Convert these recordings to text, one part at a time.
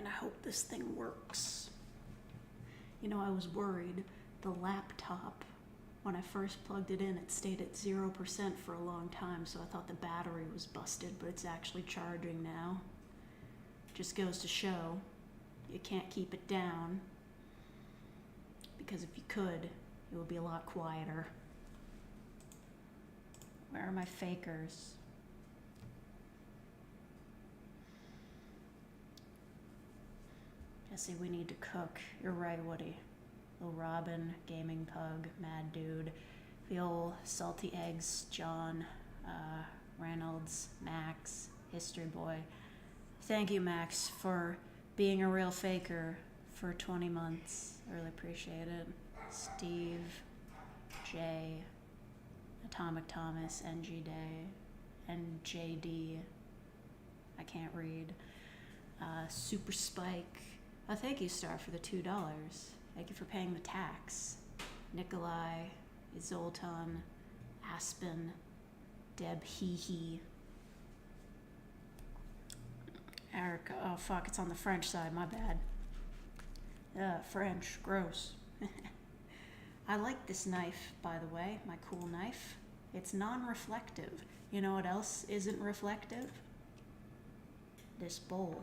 And I hope this thing works. You know, I was worried. The laptop, when I first plugged it in, it stayed at 0% for a long time, so I thought the battery was busted, but it's actually charging now. Just goes to show you can't keep it down, because if you could, it would be a lot quieter. Where are my fakers? Jesse, we need to cook. You're right, Woody. Little Robin, Gaming Pug, Mad Dude, the old Salty Eggs, John, Reynolds, Max, History Boy. Thank you, Max, for being a real faker for 20 months. I really appreciate it. Steve, Jay, Atomic Thomas, NG Day, NJD. I can't read. Super Spike. Oh, thank you, Star, for the $2. Thank you for paying the tax. Nikolai, Zoltan, Aspen, Deb Hee. Eric, oh fuck, it's on the French side, my bad. French, gross. I like this knife, by the way, my cool knife. It's non-reflective. You know what else isn't reflective? This bowl.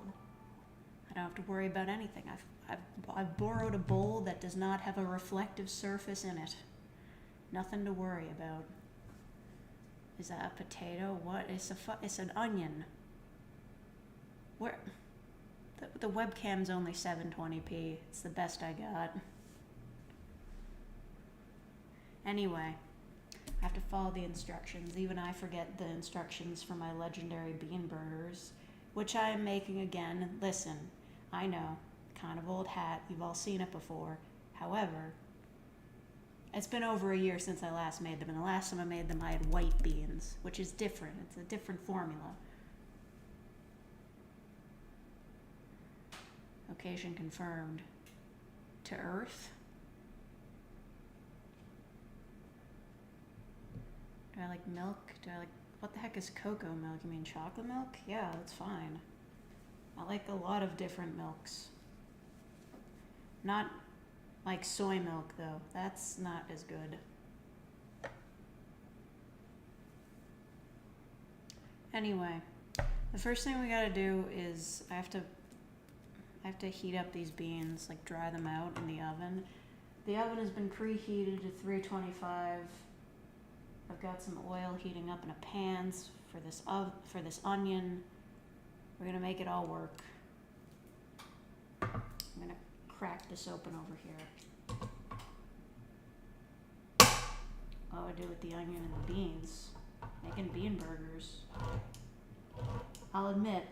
I don't have to worry about anything. I've borrowed a bowl that does not have a reflective surface in it. Nothing to worry about. Is that a potato? What? It's an onion. Where? The webcam's only 720p. It's the best I got. Anyway, I have to follow the instructions. Even I forget the instructions for my legendary bean burgers, which I am making again. Listen, I know, kind of old hat. You've all seen it before. However, it's been over a year since I last made them, and the last time I made them I had white beans, which is different. It's a different formula. Location confirmed. To Earth? Do I like milk? What the heck is cocoa milk? You mean chocolate milk? Yeah, that's fine. I like a lot of different milks. Not like soy milk, though. That's not as good. Anyway, the first thing we gotta do is I have to heat up these beans, like dry them out in the oven. The oven has been preheated to 325. I've got some oil heating up in a pan for this onion. We're gonna make it all work. I'm gonna crack this open over here. What would I do with the onion and the beans? Making bean burgers. I'll admit,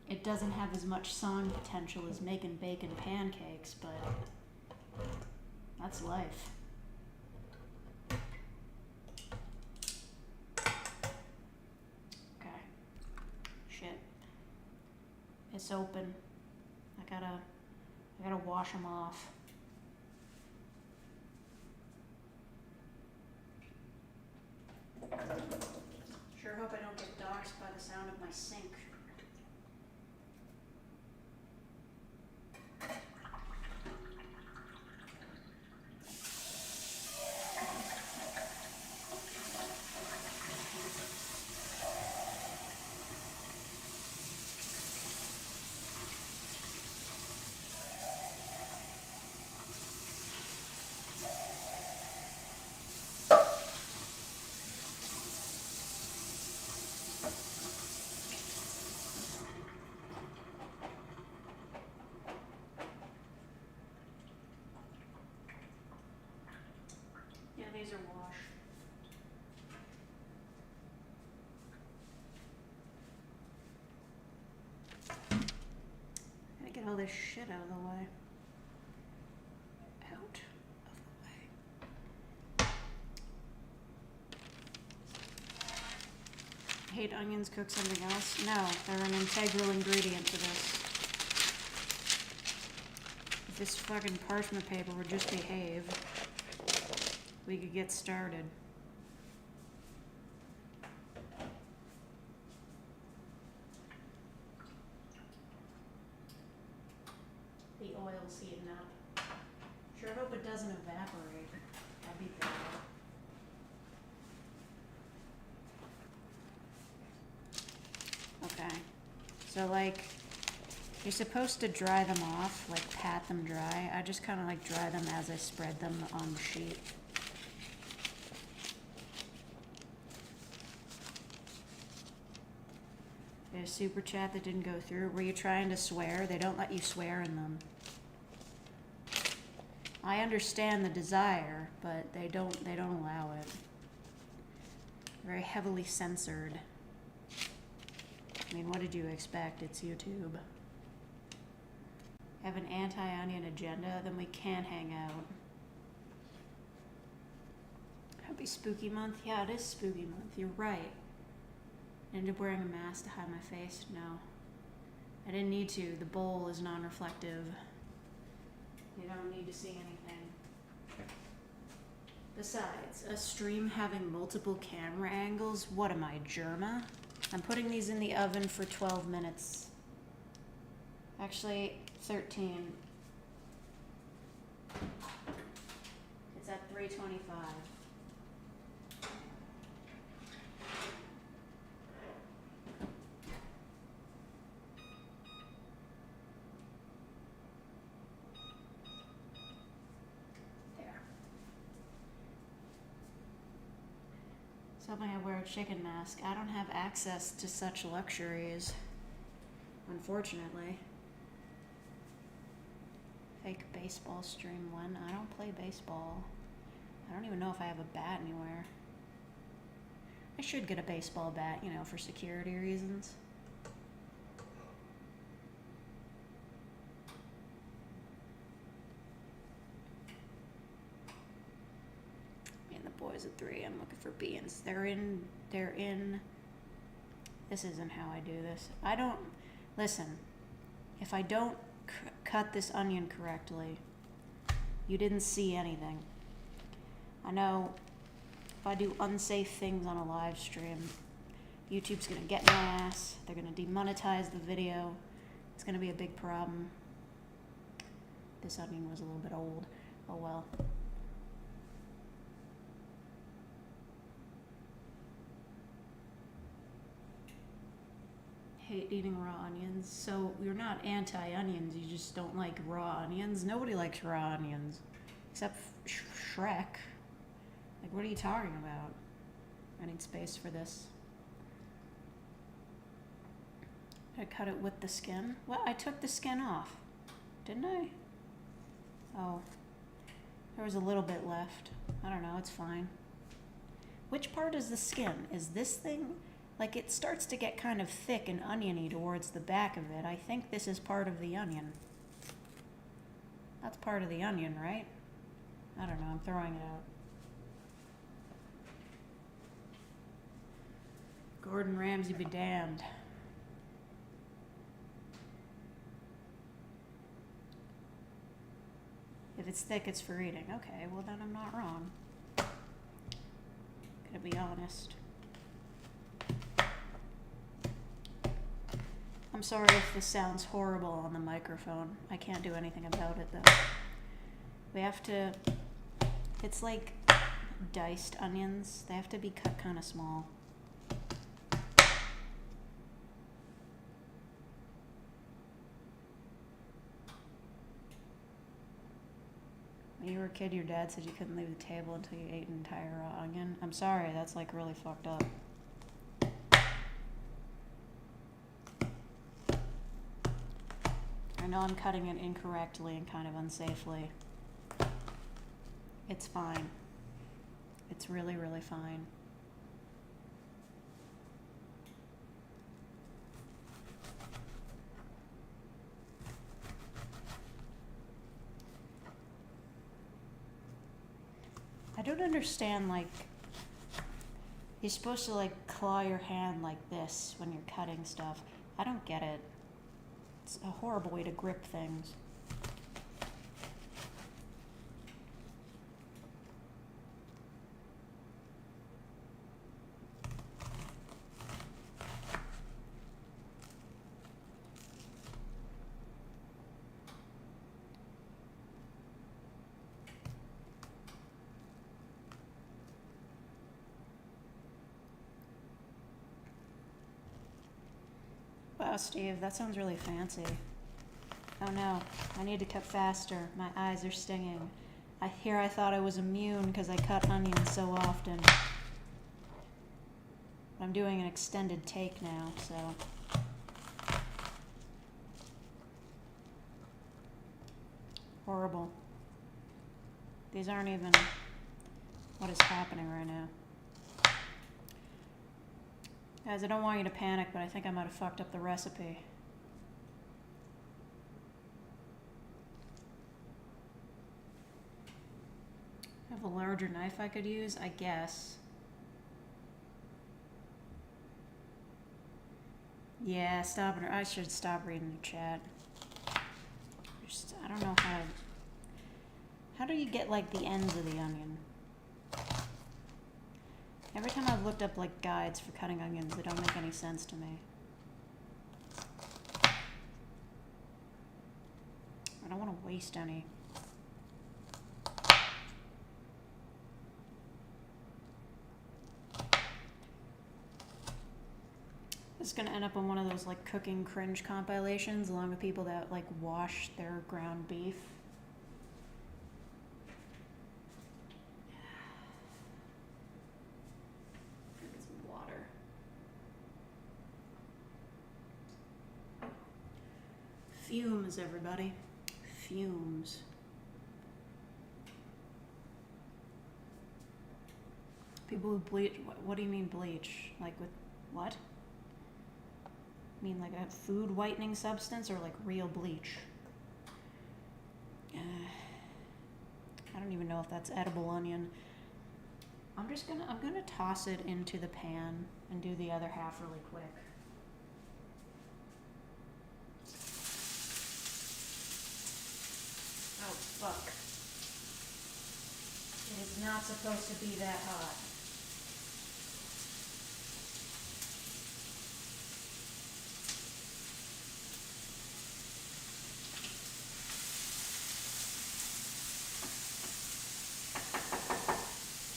it doesn't have as much song potential as making bacon pancakes, but that's life. Okay. Shit. It's open. I gotta wash them off. Sure hope I don't get doxxed by the sound of my sink. These are washed. Gotta get all this shit out of the way. Out of the way. Hate onions, cook something else? No, they're an integral ingredient to this. If this fucking parchment paper would just behave, we could get started. doesn't evaporate. That'd be bad. Okay. So like, you're supposed to dry them off, like pat them dry. I just kind of like dry them as I spread them on the sheet. There's a super chat that didn't go through. Were you trying to swear? They don't let you swear in them. I understand the desire, but they don't allow it. Very heavily censored. I mean, what did you expect? It's YouTube. Have an anti-onion agenda, then we can hang out. Happy spooky month? Yeah, it is spooky month. You're right. I ended up wearing a mask to hide my face. No. I didn't need to. The bowl is non-reflective. You don't need to see anything. Besides, a stream having multiple camera angles, what am I, Germa? I'm putting these in the oven for 12 minutes. Actually, 13. It's at 325. Suddenly I wear a chicken mask. I don't have access to such luxuries, unfortunately. Fake baseball stream one. I don't play baseball. I don't even know if I have a bat anywhere. I should get a baseball bat, you know, for security reasons. Boys at 3. I'm looking for beans. They're in. This isn't how I do this. I don't, listen, if I don't cut this onion correctly, you didn't see anything. I know if I do unsafe things on a live stream, YouTube's gonna get my ass. They're gonna demonetize the video. It's gonna be a big problem. This onion was a little bit old. Oh well. Hate eating raw onions. So you're not anti-onions, you just don't like raw onions? Nobody likes raw onions. Except Shrek. Like, what are you talking about? I need space for this. Did I cut it with the skin? Well, I took the skin off. Didn't I? Oh. There was a little bit left. I don't know, it's fine. Which part is the skin? Is this thing? Like, it starts to get kind of thick and oniony towards the back of it. I think this is part of the onion. That's part of the onion, right? I don't know, I'm throwing it out. Gordon Ramsay be damned. If it's thick, it's for eating. Okay, well then I'm not wrong. Gonna be honest. I'm sorry if this sounds horrible on the microphone. I can't do anything about it though. We have to, it's like diced onions. They have to be cut kind of small. When you were a kid, your dad said you couldn't leave the table until you ate an entire raw onion. I'm sorry, that's like really fucked up. I know I'm cutting it incorrectly and kind of unsafely. It's fine. It's really, really fine. I don't understand, like, you're supposed to like claw your hand like this when you're cutting stuff. I don't get it. It's a horrible way to grip things. Steve, that sounds really fancy. Oh no, I need to cut faster. My eyes are stinging. I thought I was immune because I cut onions so often. I'm doing an extended take now, so. Horrible. These aren't even what is happening right now. Guys, I don't want you to panic, but I think I might have fucked up the recipe. I have a larger knife I could use, I guess. Yeah, stop it. I should stop reading the chat. I don't know how do you get like the ends of the onion? Every time I've looked up like guides for cutting onions, they don't make any sense to me. I don't want to waste any. It's gonna end up on one of those like cooking cringe compilations along with people that like wash their ground beef. Drink some water. Fumes, everybody. Fumes. People who bleach, what do you mean bleach? Like with what? I mean like a food whitening substance or like real bleach? I don't even know if that's edible onion. I'm gonna toss it into the pan and do the other half really quick. Oh fuck. It is not supposed to be that hot.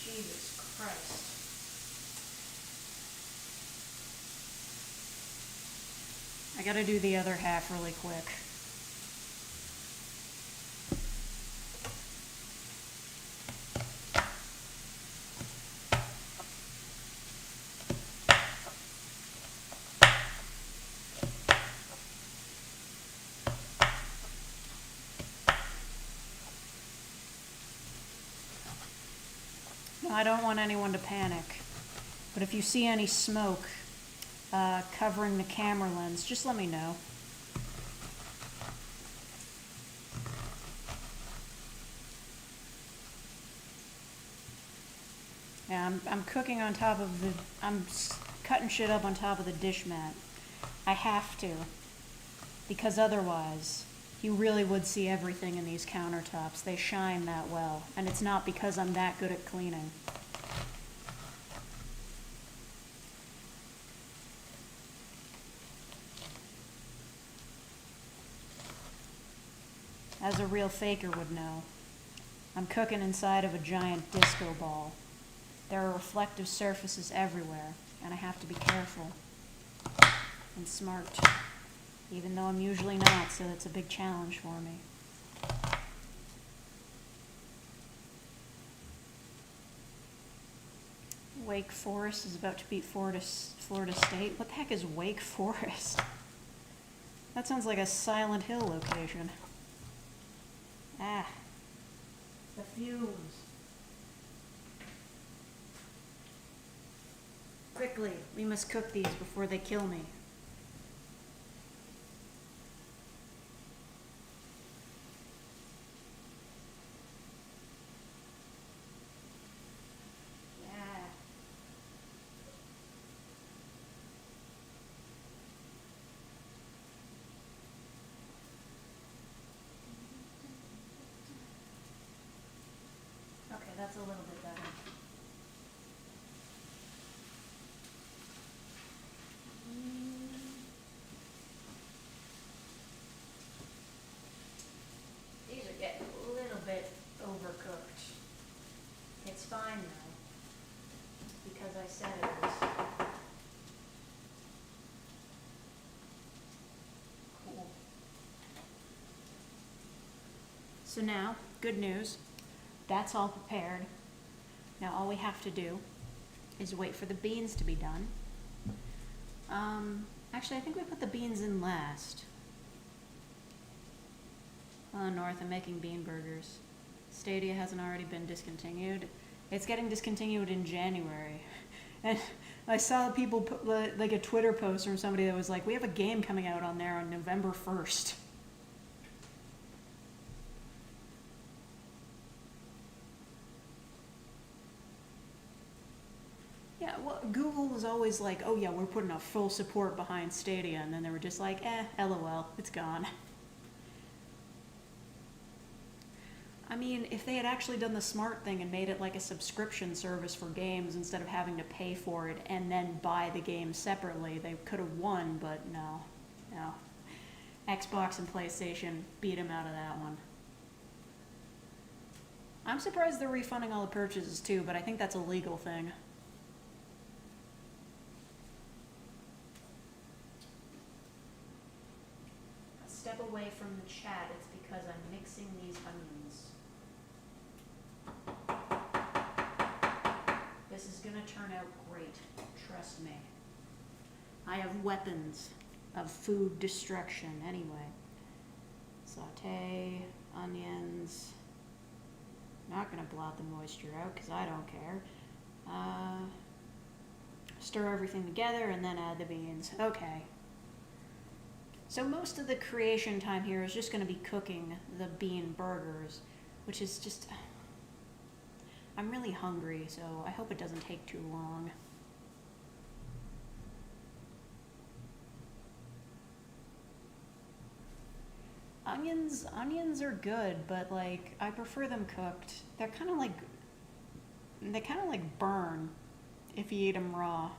Jesus Christ. I gotta do the other half really quick. No, I don't want anyone to panic, but if you see any smoke covering the camera lens, just let me know. Yeah, I'm cooking on top of I'm cutting shit up on top of the dish mat. I have to, because otherwise you really would see everything in these countertops. They shine that well, and it's not because I'm that good at cleaning. As a real faker would know, I'm cooking inside of a giant disco ball. There are reflective surfaces everywhere, and I have to be careful and smart, even though I'm usually not, so it's a big challenge for me. Wake Forest is about to beat Florida State. What the heck is Wake Forest? That sounds like a Silent Hill location. Ah, the fumes. Quickly, we must cook these before they kill me. Okay, that's a little bit better. These are getting a little bit overcooked. It's fine though, because I said it was. So now, good news, that's all prepared. Now all we have to do is wait for the beans to be done. Actually, I think we put the beans in last. North, I'm making bean burgers. Stadia hasn't already been discontinued. It's getting discontinued in January. And I saw people put like a Twitter post from somebody that was like, we have a game coming out on there on November 1st. Yeah, well, Google was always like, oh yeah, we're putting a full support behind Stadia, and then they were just like, LOL, it's gone. I mean, if they had actually done the smart thing and made it like a subscription service for games instead of having to pay for it and then buy the game separately, they could have won, but no. Xbox and PlayStation beat them out of that one. I'm surprised they're refunding all the purchases too, but I think that's a legal thing. Step away from the chat, it's because I'm mixing these onions. This is gonna turn out great, trust me. I have weapons of food destruction anyway. Saute onions. Not gonna blot the moisture out because I don't care. Stir everything together and then add the beans. Okay. So most of the creation time here is just going to be cooking the bean burgers, which is just... I'm really hungry, so I hope it doesn't take too long. Onions are good, but like, I prefer them cooked. They kind of like burn if you eat them raw.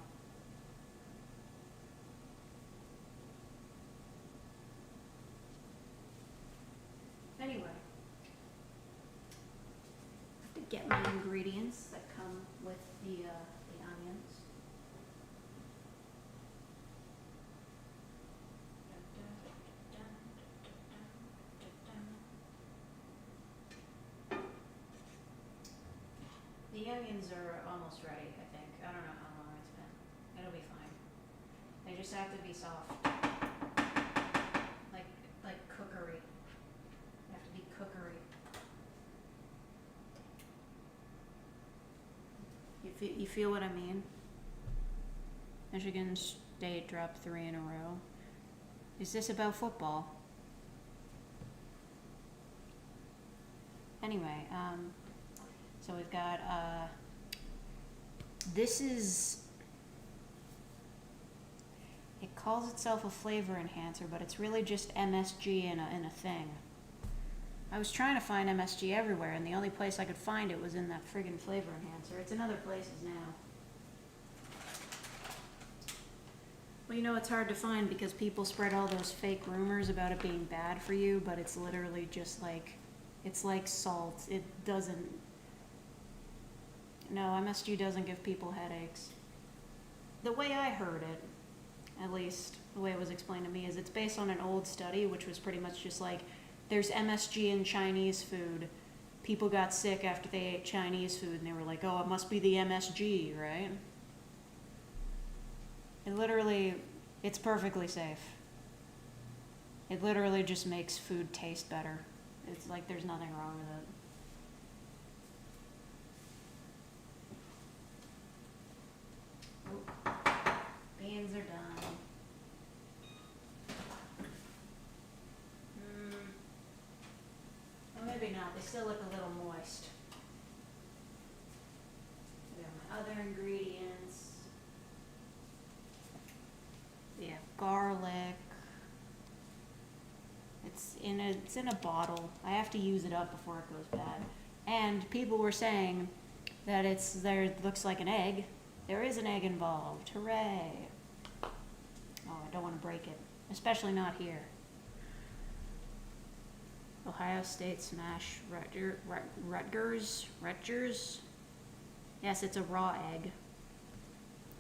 Anyway, I have to get my ingredients that come with the onions. The onions are almost ready, I think. I don't know how long it's been. It'll be fine. They just have to be soft. Like cookery. They have to be cookery. You feel what I mean? Michigan State dropped 3 in a row. Is this about football? Anyway, so we've got, this is, it calls itself a flavor enhancer, but it's really just MSG in a thing. I was trying to find MSG everywhere, and the only place I could find it was in that friggin' flavor enhancer. It's in other places now. Well, you know, it's hard to find because people spread all those fake rumors about it being bad for you, but it's literally just like, it's like salt. It doesn't, no, MSG doesn't give people headaches. The way I heard it, at least the way it was explained to me, is it's based on an old study, which was pretty much just like, there's MSG in Chinese food. People got sick after they ate Chinese food, and they were like, oh, it must be the MSG, right? It literally, it's perfectly safe. It literally just makes food taste better. It's like there's nothing wrong with it. Oh, beans are done. Well, maybe not. They still look a little moist. We have my other ingredients. We have garlic. It's in a bottle. I have to use it up before it goes bad. And people were saying that looks like an egg. There is an egg involved. Hooray. Oh, I don't want to break it. Especially not here. Ohio State smash Rutgers? Yes, it's a raw egg.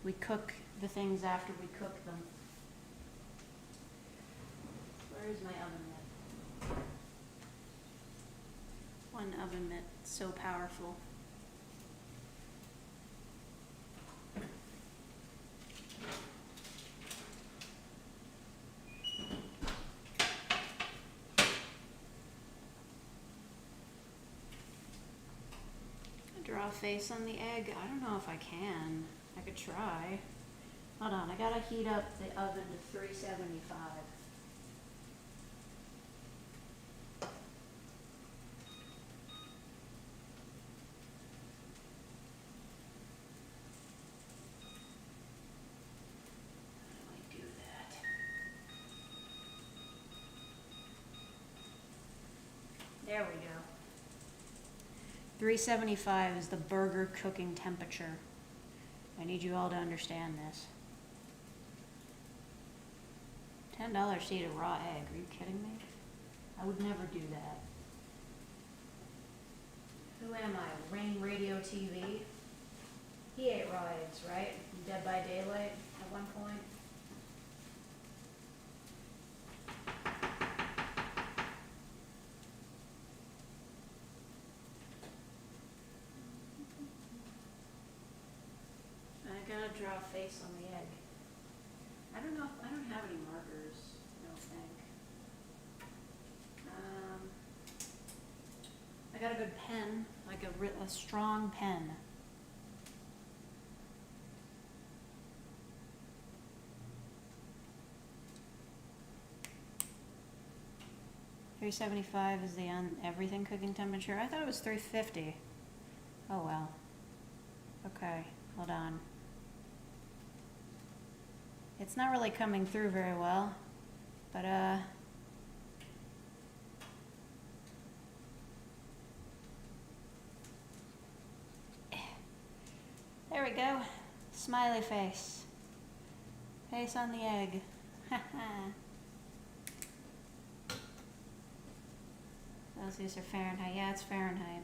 We cook the things after we cook them. Where is my oven mitt? one oven mitt so powerful. Draw a face on the egg. I don't know if I can. I could try. Hold on, I gotta heat up the oven to 375. How do I do that? There we go. 375 is the burger cooking temperature. I need you all to understand this. $10 to eat a raw egg. Are you kidding me? I would never do that. Who am I? Rain Radio TV? He ate raw eggs, right? Dead by Daylight at one point. I gotta draw a face on the egg. I don't know if I don't have any markers, I don't think. I got a good pen, like a strong pen. $375 is the everything cooking temperature. I thought it was 350. Oh well. Okay, hold on. It's not really coming through very well, but there we go. Smiley face. Face on the egg. Celsius or Fahrenheit? Yeah, it's Fahrenheit.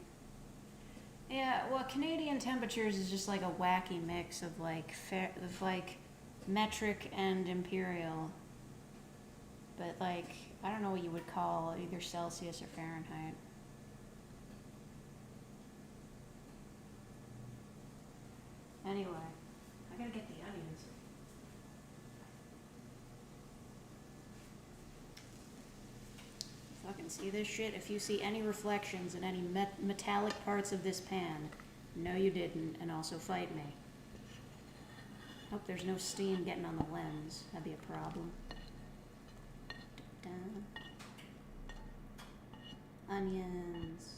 Yeah, well, Canadian temperatures is just like a wacky mix of like metric and imperial, but like I don't know what you would call either Celsius or Fahrenheit. Anyway, I gotta get the onions. Fucking see this shit? If you see any reflections in any metallic parts of this pan, no you didn't, and also fight me. Hope there's no steam getting on the lens. That'd be a problem. Onions.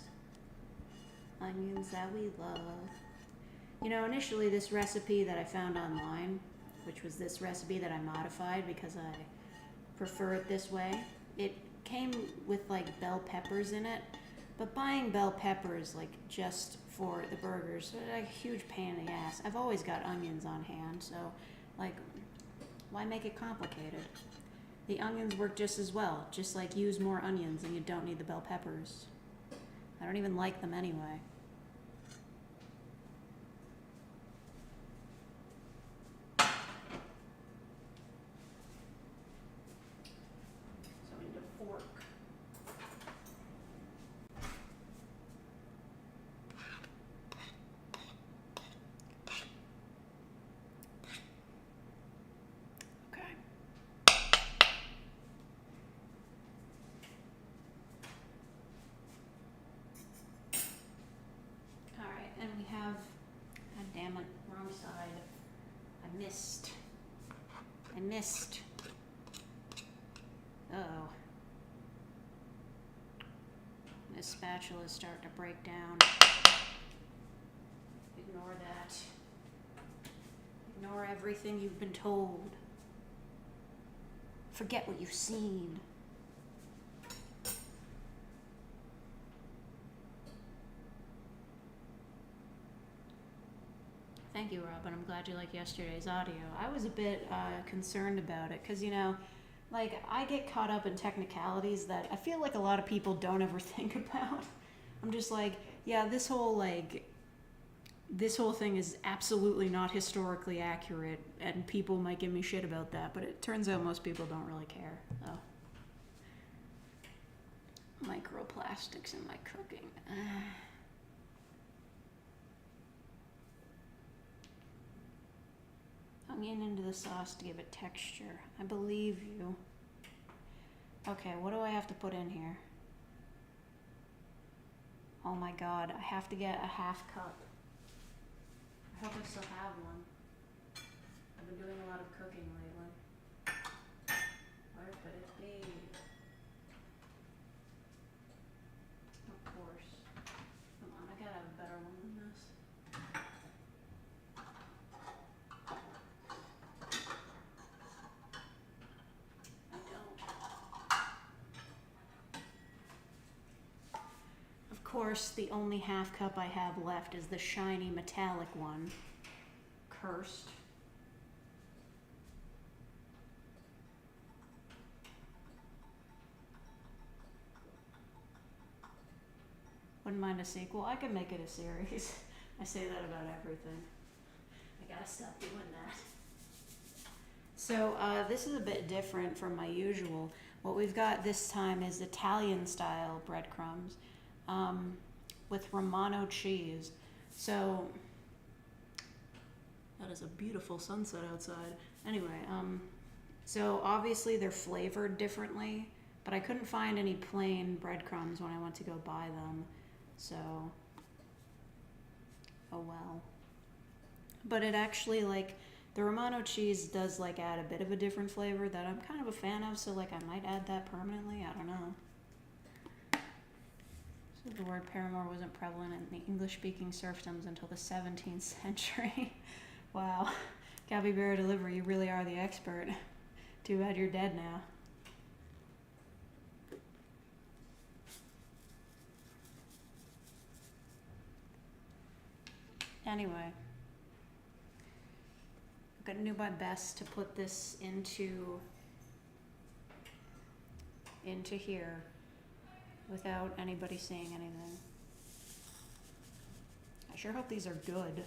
Onions that we love. You know, initially this recipe that I found online, which was this recipe that I modified because I prefer it this way, it came with like bell peppers in it, but buying bell peppers like just for the burgers, like a huge pain in the ass. I've always got onions on hand, so like, why make it complicated? The onions work just as well. Just like use more onions and you don't need the bell peppers. I don't even like them anyway. So I need a fork. And we have, god damn it, wrong side. I missed. Uh-oh. This spatula is starting to break down. Ignore that. Ignore everything you've been told. Forget what you've seen. Thank you, Robin. I'm glad you liked yesterday's audio. I was a bit concerned about it because, you know, like I get caught up in technicalities that I feel like a lot of people don't ever think about. I'm just like, yeah, this whole thing is absolutely not historically accurate, and people might give me shit about that, but it turns out most people don't really care. So Microplastics in my cooking. Onion into the sauce to give it texture. I believe you. Okay, what do I have to put in here? Oh my god, I have to get a half cup. I hope I still have one. I've been doing a lot of cooking lately. Where could it be? Of course. Come on, I gotta have a better one than this. I don't. Of course, the only half cup I have left is the shiny metallic one. Cursed. Wouldn't mind a sequel. I could make it a series. I say that about everything. I gotta stop doing that. So this is a bit different from my usual. What we've got this time is Italian style breadcrumbs with Romano cheese. So that is a beautiful sunset outside. Anyway, so obviously they're flavored differently, but I couldn't find any plain breadcrumbs when I went to go buy them. So, oh well. But it actually, like, the Romano cheese does, like, add a bit of a different flavor that I'm kind of a fan of, so, like, I might add that permanently. I don't know. So the word paramour wasn't prevalent in the English-speaking serfdoms until the 17th century. Wow. Capybara delivery, you really are the expert. Too bad you're dead now. Anyway, I'm gonna do my best to put this into here without anybody seeing anything. I sure hope these are good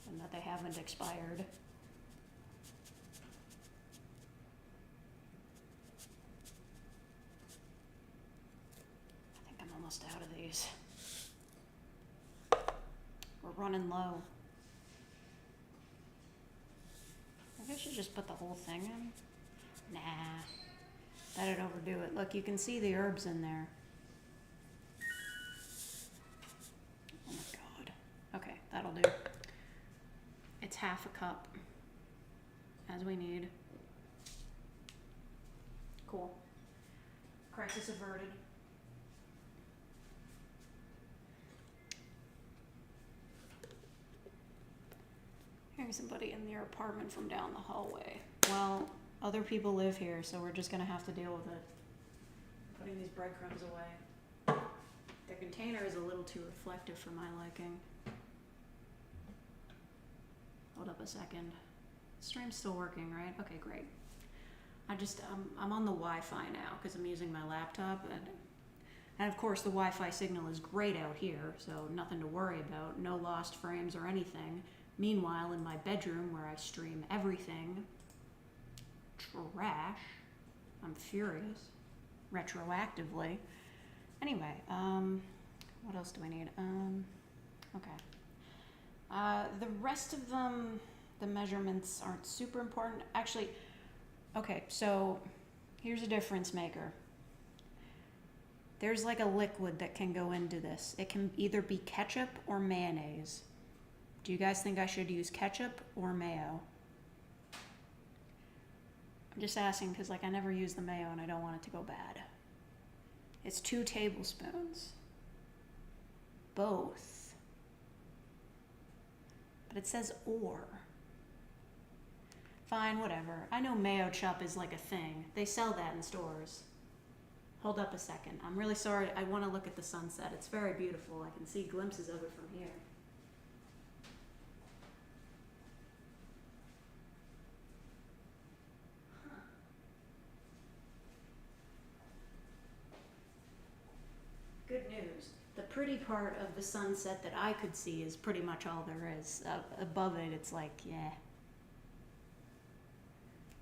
and that they haven't expired. I think I'm almost out of these. We're running low. Maybe I should just put the whole thing in. Nah, that'd overdo it. Look, you can see the herbs in there. Oh my god. Okay, that'll do. It's half a cup, as we need. Cool. Crisis averted. Hearing somebody in their apartment from down the hallway. Well, other people live here, so we're just gonna have to deal with it. Putting these breadcrumbs away. The container is a little too reflective for my liking. Hold up a second. Stream's still working, right? Okay, great. I'm on the Wi-Fi now because I'm using my laptop, and of course the Wi-Fi signal is great out here, so nothing to worry about. No lost frames or anything. Meanwhile, in my bedroom where I stream everything, trash. I'm furious. Retroactively. Anyway, what else do we need? Okay. The rest of them, the measurements aren't super important. Actually, okay, so here's a difference maker. There's like a liquid that can go into this. It can either be ketchup or mayonnaise. Do you guys think I should use ketchup or mayo? I'm just asking because, like, I never use the mayo and I don't want it to go bad. It's 2 tablespoons. Both. But it says or. Fine, whatever. I know mayo chup is like a thing. They sell that in stores. Hold up a second. I'm really sorry. I want to look at the sunset. It's very beautiful. I can see glimpses of it from here. Good news. The pretty part of the sunset that I could see is pretty much all there is. Above it, it's like, yeah.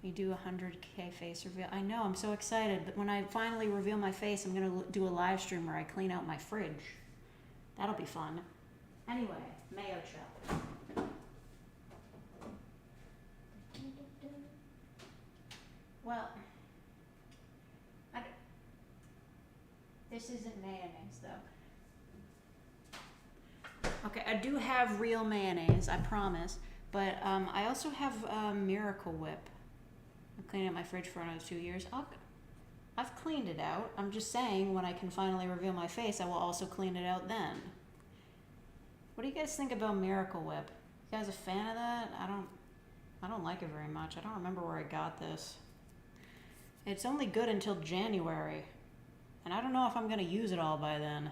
You do 100K face reveal. I know, I'm so excited. But when I finally reveal my face, I'm going to do a live stream where I clean out my fridge. That'll be fun. Anyway, mayo chop. Well, this isn't mayonnaise, though. Okay, I do have real mayonnaise, I promise. But I also have Miracle Whip. I'm cleaning out my fridge for another 2 years. I've cleaned it out. I'm just saying, when I can finally reveal my face, I will also clean it out then. What do you guys think about Miracle Whip? You guys a fan of that? I don't like it very much. I don't remember where I got this. It's only good until January. And I don't know if I'm gonna use it all by then.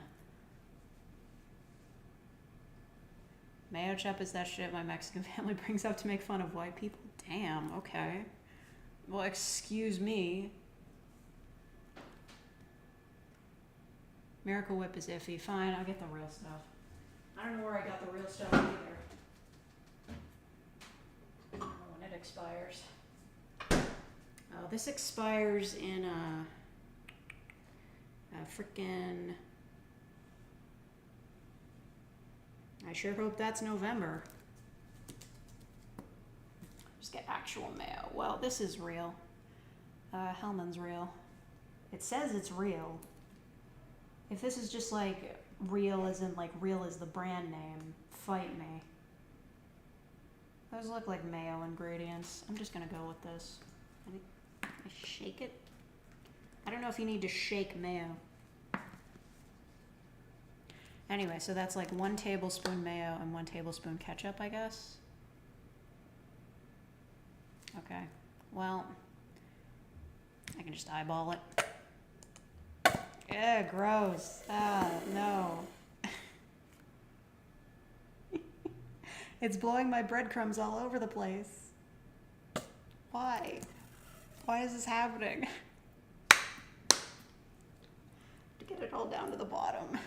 Mayo chop is that shit my Mexican family brings up to make fun of white people? Damn, okay. Well, excuse me. Miracle Whip is iffy. Fine, I'll get the real stuff. I don't know where I got the real stuff either. I don't know when it expires. Oh, this expires in a frickin'... I sure hope that's November. Just get actual mayo. Well, this is real. Hellman's real. It says it's real. If this is just like real as in like real is the brand name, fight me. Those look like mayo ingredients. I'm just gonna go with this. I shake it. I don't know if you need to shake mayo. Anyway, so that's like 1 tablespoon mayo and 1 tablespoon ketchup, I guess. Okay, well, I can just eyeball it. Yeah, gross. Ah, no. It's blowing my breadcrumbs all over the place. Why? Why is this happening? To get it all down to the bottom.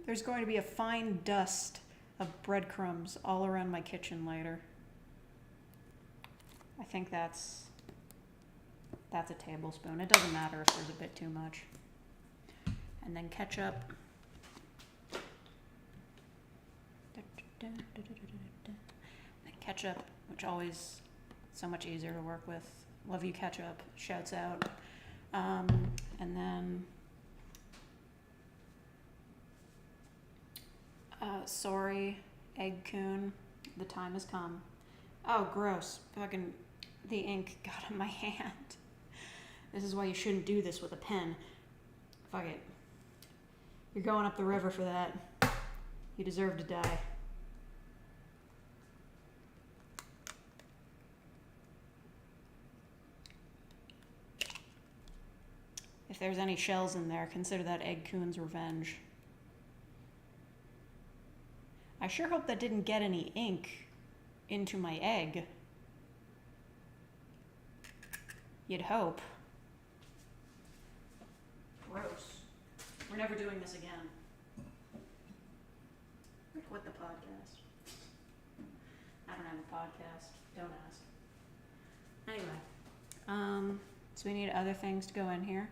There's going to be a fine dust of breadcrumbs all around my kitchen later. I think that's a tablespoon. It doesn't matter if there's a bit too much. And then ketchup. And ketchup, which always so much easier to work with. Love you, ketchup. Shouts out. And then sorry, egg coon. The time has come. Oh, gross. Fucking the ink got on my hand. This is why you shouldn't do this with a pen. Fuck it. You're going up the river for that. You deserve to die. If there's any shells in there, consider that egg coon's revenge. I sure hope that didn't get any ink into my egg. You'd hope. Gross. We're never doing this again. I quit the podcast. I don't have a podcast. Don't ask. Anyway, so we need other things to go in here.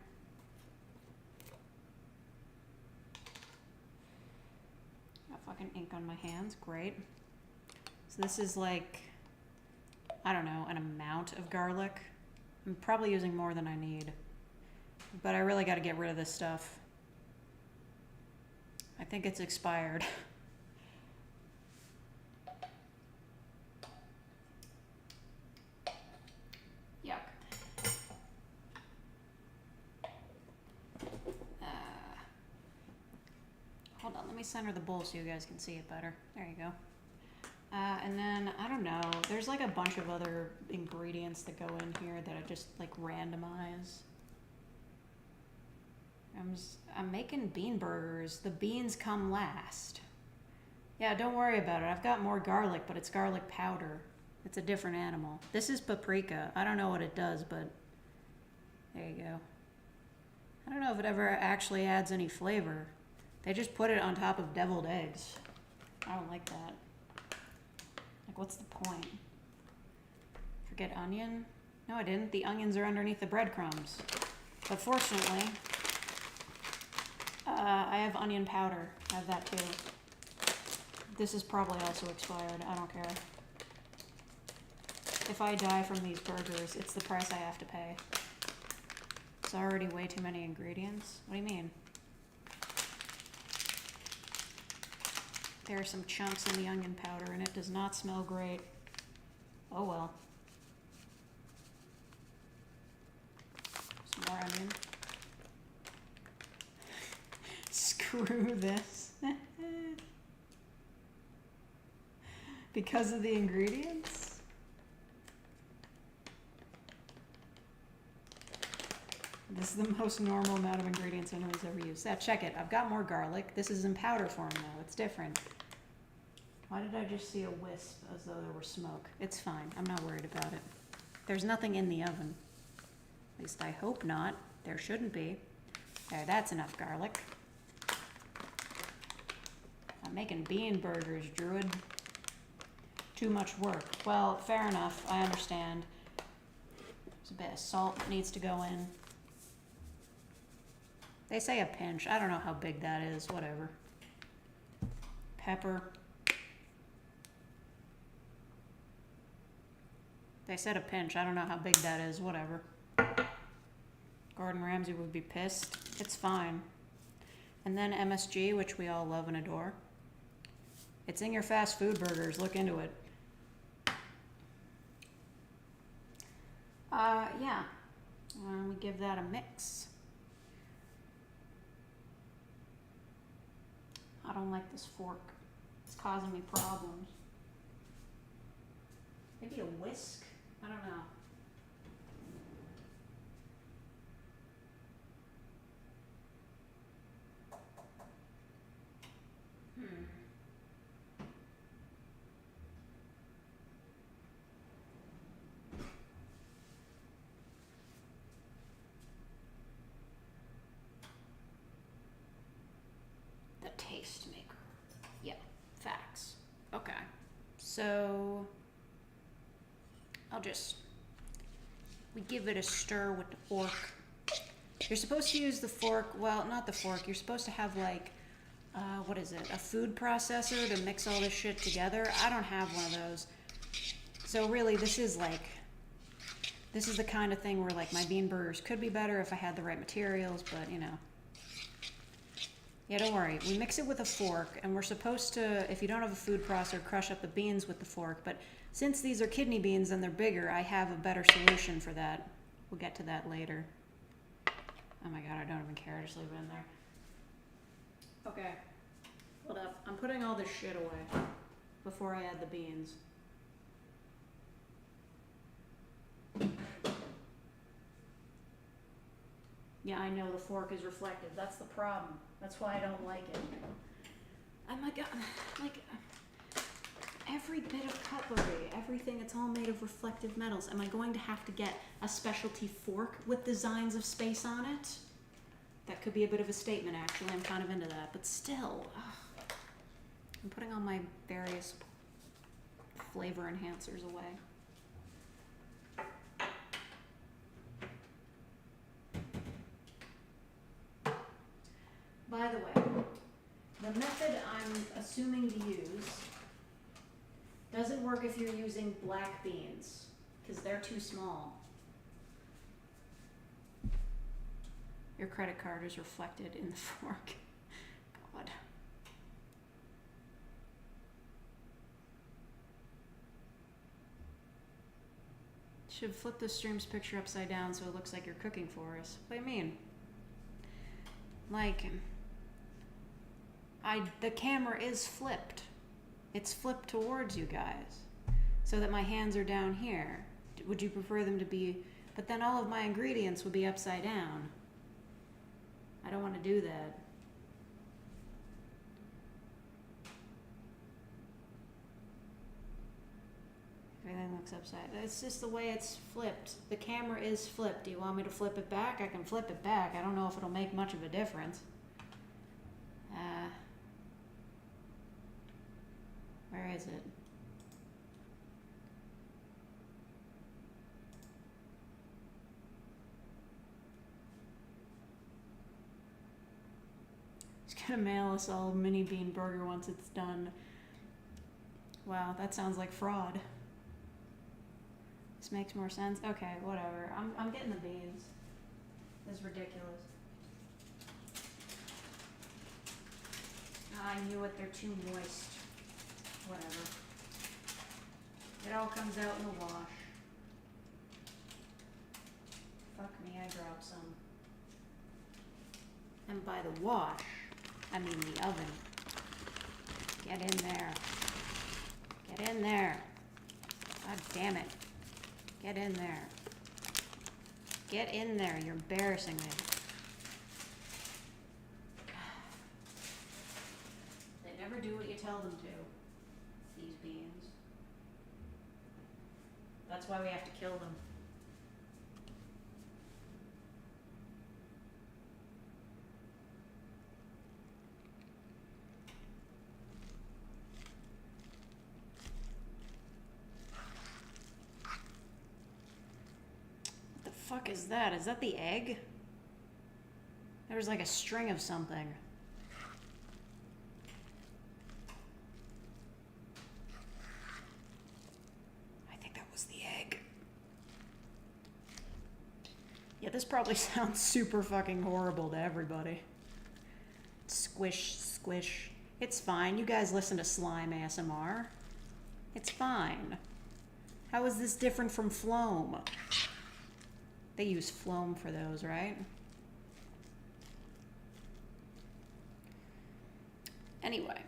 Got fucking ink on my hands. Great. So this is like, I don't know, an amount of garlic. I'm probably using more than I need. But I really got to get rid of this stuff. I think it's expired. Yuck. Hold on, let me center the bowl so you guys can see it better. There you go. And then, I don't know, there's like a bunch of other ingredients that go in here that I just like randomize. I'm making bean burgers. The beans come last. Yeah, don't worry about it. I've got more garlic, but it's garlic powder. It's a different animal. This is paprika. I don't know what it does, but there you go. I don't know if it ever actually adds any flavor. They just put it on top of deviled eggs. I don't like that. Like, what's the point? Forget onion? No, I didn't. The onions are underneath the breadcrumbs. But fortunately, I have onion powder. I have that too. This is probably also expired. I don't care. If I die from these burgers, it's the price I have to pay. It's already way too many ingredients. What do you mean? There are some chunks in the onion powder and it does not smell great. Oh well. Some more onion. Screw this. Because of the ingredients? This is the most normal amount of ingredients anybody's ever used. Yeah, check it. I've got more garlic. This is in powder form now. It's different. Why did I just see a wisp as though there were smoke? It's fine. I'm not worried about it. There's nothing in the oven. At least I hope not. There shouldn't be. There, that's enough garlic. I'm making bean burgers, Druid. Too much work. Well, fair enough. I understand. There's a bit of salt that needs to go in. They say a pinch. I don't know how big that is. Whatever. Pepper. They said a pinch. I don't know how big that is. Whatever. Gordon Ramsay would be pissed. It's fine. And then MSG, which we all love and adore. It's in your fast food burgers. Look into it. Yeah. We give that a mix. I don't like this fork. It's causing me problems. Maybe a whisk? I don't know. The taste maker. Yeah, facts. Okay. So we give it a stir with the fork. You're supposed to use the fork, well, not the fork, you're supposed to have like, what is it, a food processor to mix all this shit together. I don't have one of those. So really, this is the kind of thing where like my bean burgers could be better if I had the right materials, but you know. Yeah, don't worry. We mix it with a fork, and we're supposed to, if you don't have a food processor, crush up the beans with the fork. But since these are kidney beans and they're bigger, I have a better solution for that. We'll get to that later. Oh my god, I don't even care. Just leave it in there. Okay. Hold up. I'm putting all this shit away before I add the beans. Yeah, I know the fork is reflective. That's the problem. That's why I don't like it. Oh my god, like every bit of cutlery, everything, it's all made of reflective metals. Am I going to have to get a specialty fork with designs of space on it? That could be a bit of a statement, actually. I'm kind of into that, but still. Ugh. I'm putting all my various flavor enhancers away. By the way, the method I'm assuming to use doesn't work if you're using black beans, because they're too small. Your credit card is reflected in the fork. God. Should flip the stream's picture upside down so it looks like you're cooking for us. What do you mean? Like, the camera is flipped. It's flipped towards you guys so that my hands are down here. Would you prefer them to be, but then all of my ingredients would be upside down. I don't want to do that. Everything looks upside. It's just the way it's flipped. The camera is flipped. Do you want me to flip it back? I can flip it back. I don't know if it'll make much of a difference. Where is it? He's gonna mail us all a mini bean burger once it's done. Wow, that sounds like fraud. This makes more sense. Okay, whatever. I'm getting the beans. This is ridiculous. I knew it, they're too moist. Whatever. It all comes out in the wash. Fuck me, I dropped some. And by the wash, I mean the oven. Get in there. Get in there. God damn it. Get in there. Get in there, you're embarrassing me. They never do what you tell them to, these beans. That's why we have to kill them. What the fuck is that? Is that the egg? There was like a string of something. Yeah, this probably sounds super fucking horrible to everybody. Squish, squish. It's fine. You guys listen to slime ASMR. It's fine. How is this different from Floam? They use Floam for those, right? Anyway.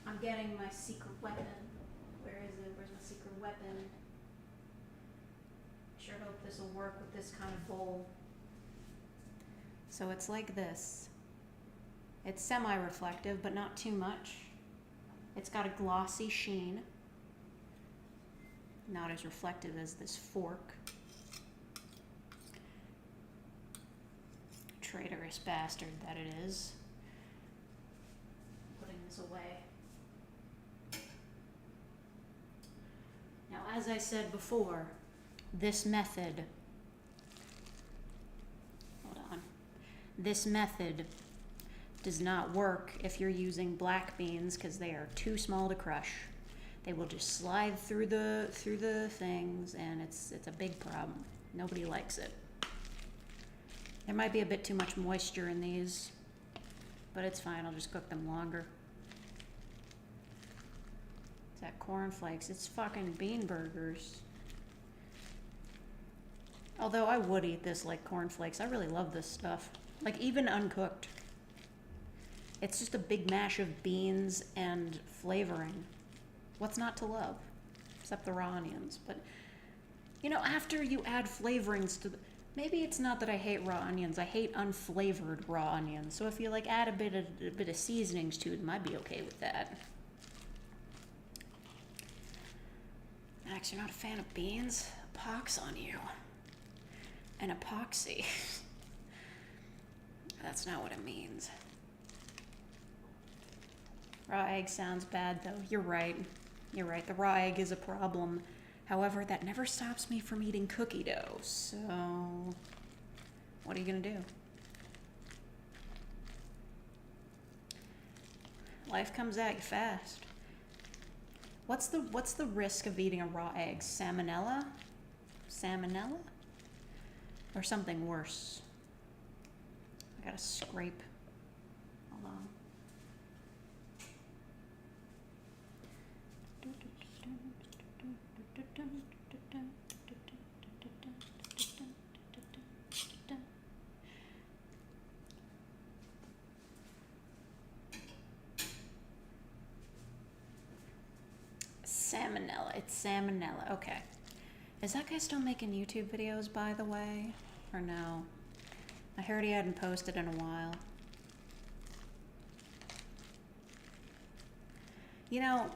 I'm getting my secret weapon. Where is it? Where's my secret weapon? Sure hope this will work with this kind of bowl. So it's like this. It's semi-reflective, but not too much. It's got a glossy sheen. Not as reflective as this fork. Traitorous bastard that it is. Putting this away. Now, as I said before, this method, this method does not work if you're using black beans because they are too small to crush. They will just slide through the things, and it's a big problem. Nobody likes it. There might be a bit too much moisture in these, but it's fine. I'll just cook them longer. It's that cornflakes. It's fucking bean burgers. Although I would eat this like cornflakes. I really love this stuff. Like, even uncooked. It's just a big mash of beans and flavoring. What's not to love? Except the raw onions. But, you know, after you add flavorings to the... Maybe it's not that I hate raw onions. I hate unflavored raw onions. So if you, like, add a bit of seasonings to them, I'd be okay with that. Max, you're not a fan of beans? A pox on you. An epoxy. That's not what it means. Raw egg sounds bad, though. You're right. You're right. The raw egg is a problem. However, that never stops me from eating cookie dough. So, what are you gonna do? Life comes at you fast. What's the risk of eating a raw egg? Salmonella? Salmonella? Or something worse? I gotta scrape. Hold on. Salmonella. It's salmonella. Okay. Is that guy still making YouTube videos, by the way? Or no? I heard he hadn't posted in a while. You know...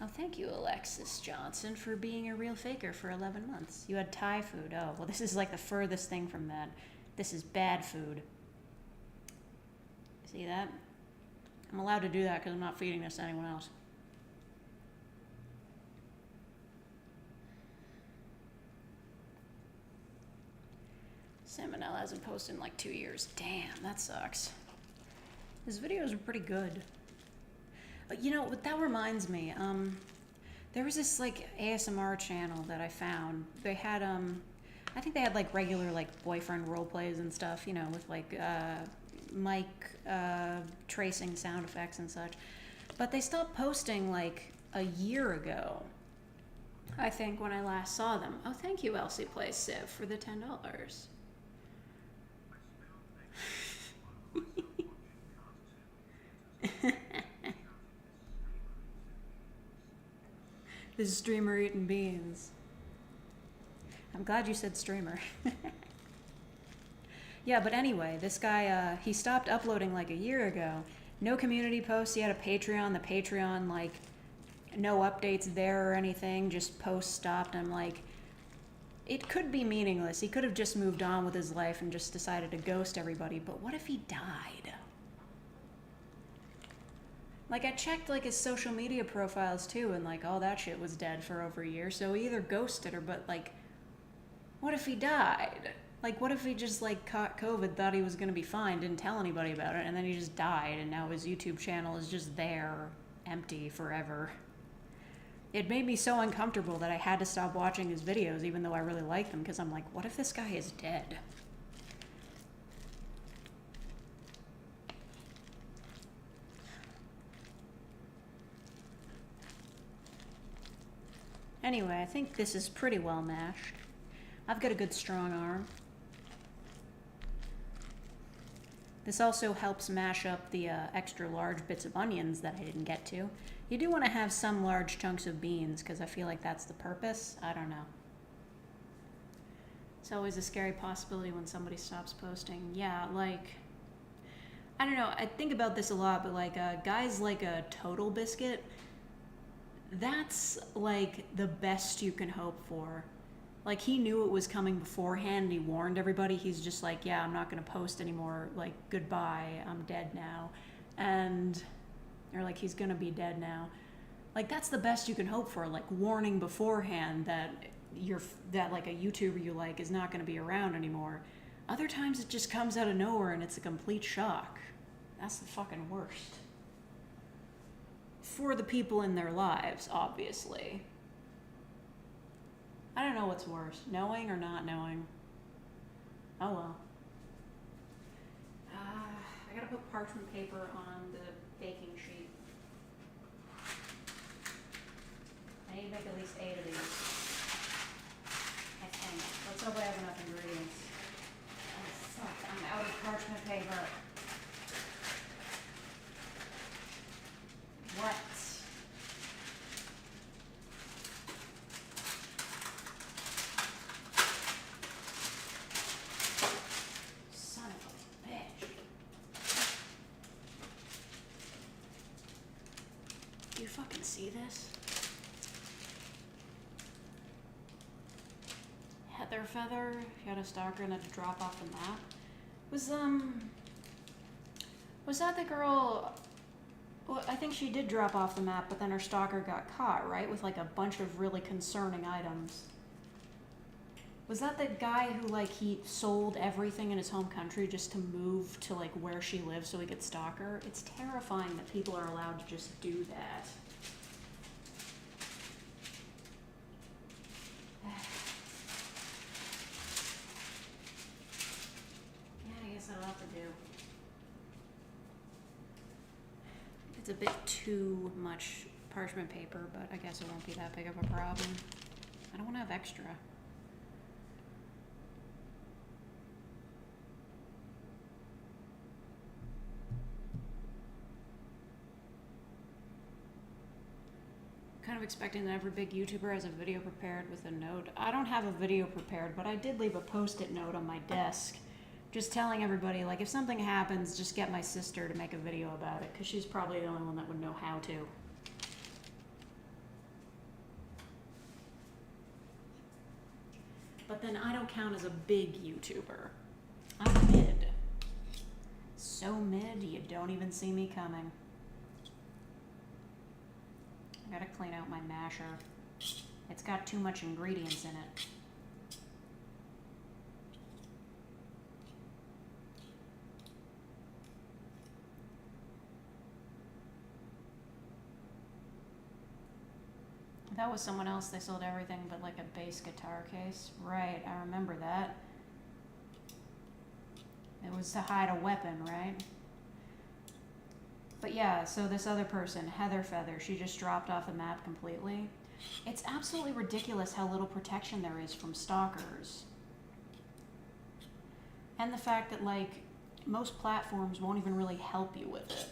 Oh, thank you, Alexis Johnson, for being a real faker for 11 months. You had Thai food. Oh, well, this is like the furthest thing from that. This is bad food. See that? I'm allowed to do that because I'm not feeding this to anyone else. Salmonella hasn't posted in like 2 years. Damn, that sucks. His videos are pretty good. But you know what, that reminds me, there was this like ASMR channel that I found. They had I think they had like regular like boyfriend role plays and stuff, you know, with like mic tracing sound effects and such. But they stopped posting like a year ago, I think, when I last saw them. Oh, thank you, Elsie Plays Civ, for the $10. This is streamer eating beans. I'm glad you said streamer. Yeah, but anyway, this guy, he stopped uploading like a year ago. No community posts. He had a Patreon. The Patreon, like, no updates there or anything. Just posts stopped. I'm like, it could be meaningless. He could have just moved on with his life and just decided to ghost everybody. But what if he died? Like, I checked, like, his social media profiles, too, and, like, all that shit was dead for over a year. So he either ghosted or, but, like, what if he died? Like, what if he just, like, caught COVID, thought he was gonna be fine, didn't tell anybody about it, and then he just died, and now his YouTube channel is just there, empty forever. It made me so uncomfortable that I had to stop watching his videos, even though I really like them, because I'm like, what if this guy is dead? Anyway, I think this is pretty well mashed. I've got a good strong arm. This also helps mash up the extra large bits of onions that I didn't get to. You do want to have some large chunks of beans, because I feel like that's the purpose. I don't know. It's always a scary possibility when somebody stops posting. Yeah, like, I don't know, I think about this a lot, but like guys like a Total Biscuit, that's like the best you can hope for. Like, he knew it was coming beforehand, and he warned everybody. He's just like, yeah, I'm not going to post anymore. Like, goodbye, I'm dead now. And, or like, he's going to be dead now. Like, that's the best you can hope for. Like, warning beforehand that that like a YouTuber you like is not going to be around anymore. Other times it just comes out of nowhere and it's a complete shock. That's the fucking worst. For the people in their lives, obviously. I don't know what's worse, knowing or not knowing. Oh well. I gotta put parchment paper on the baking sheet. I need to make at least 8 of these. I think. Let's hope I have enough ingredients. Oh fuck, I'm out of parchment paper. What? Fucking see this? Heather Feather, you had a stalker and had to drop off the map. Was that the girl? Well, I think she did drop off the map, but then her stalker got caught, right? With like a bunch of really concerning items. Was that the guy who, like, he sold everything in his home country just to move to, like, where she lives so he could stalk her? It's terrifying that people are allowed to just do that. Yeah, I guess I'll have to do. It's a bit too much parchment paper, but I guess it won't be that big of a problem. I don't want to have extra. Kind of expecting that every big YouTuber has a video prepared with a note. I don't have a video prepared, but I did leave a post-it note on my desk just telling everybody, like, if something happens, just get my sister to make a video about it, because she's probably the only one that would know how to. But then I don't count as a big YouTuber. I'm mid. So mid, you don't even see me coming. I gotta clean out my masher. It's got too much ingredients in it. That was someone else. They sold everything but like a bass guitar case. Right, I remember that. It was to hide a weapon, right? But yeah, so this other person, Heather Feather, she just dropped off the map completely. It's absolutely ridiculous how little protection there is from stalkers. And the fact that, like, most platforms won't even really help you with it.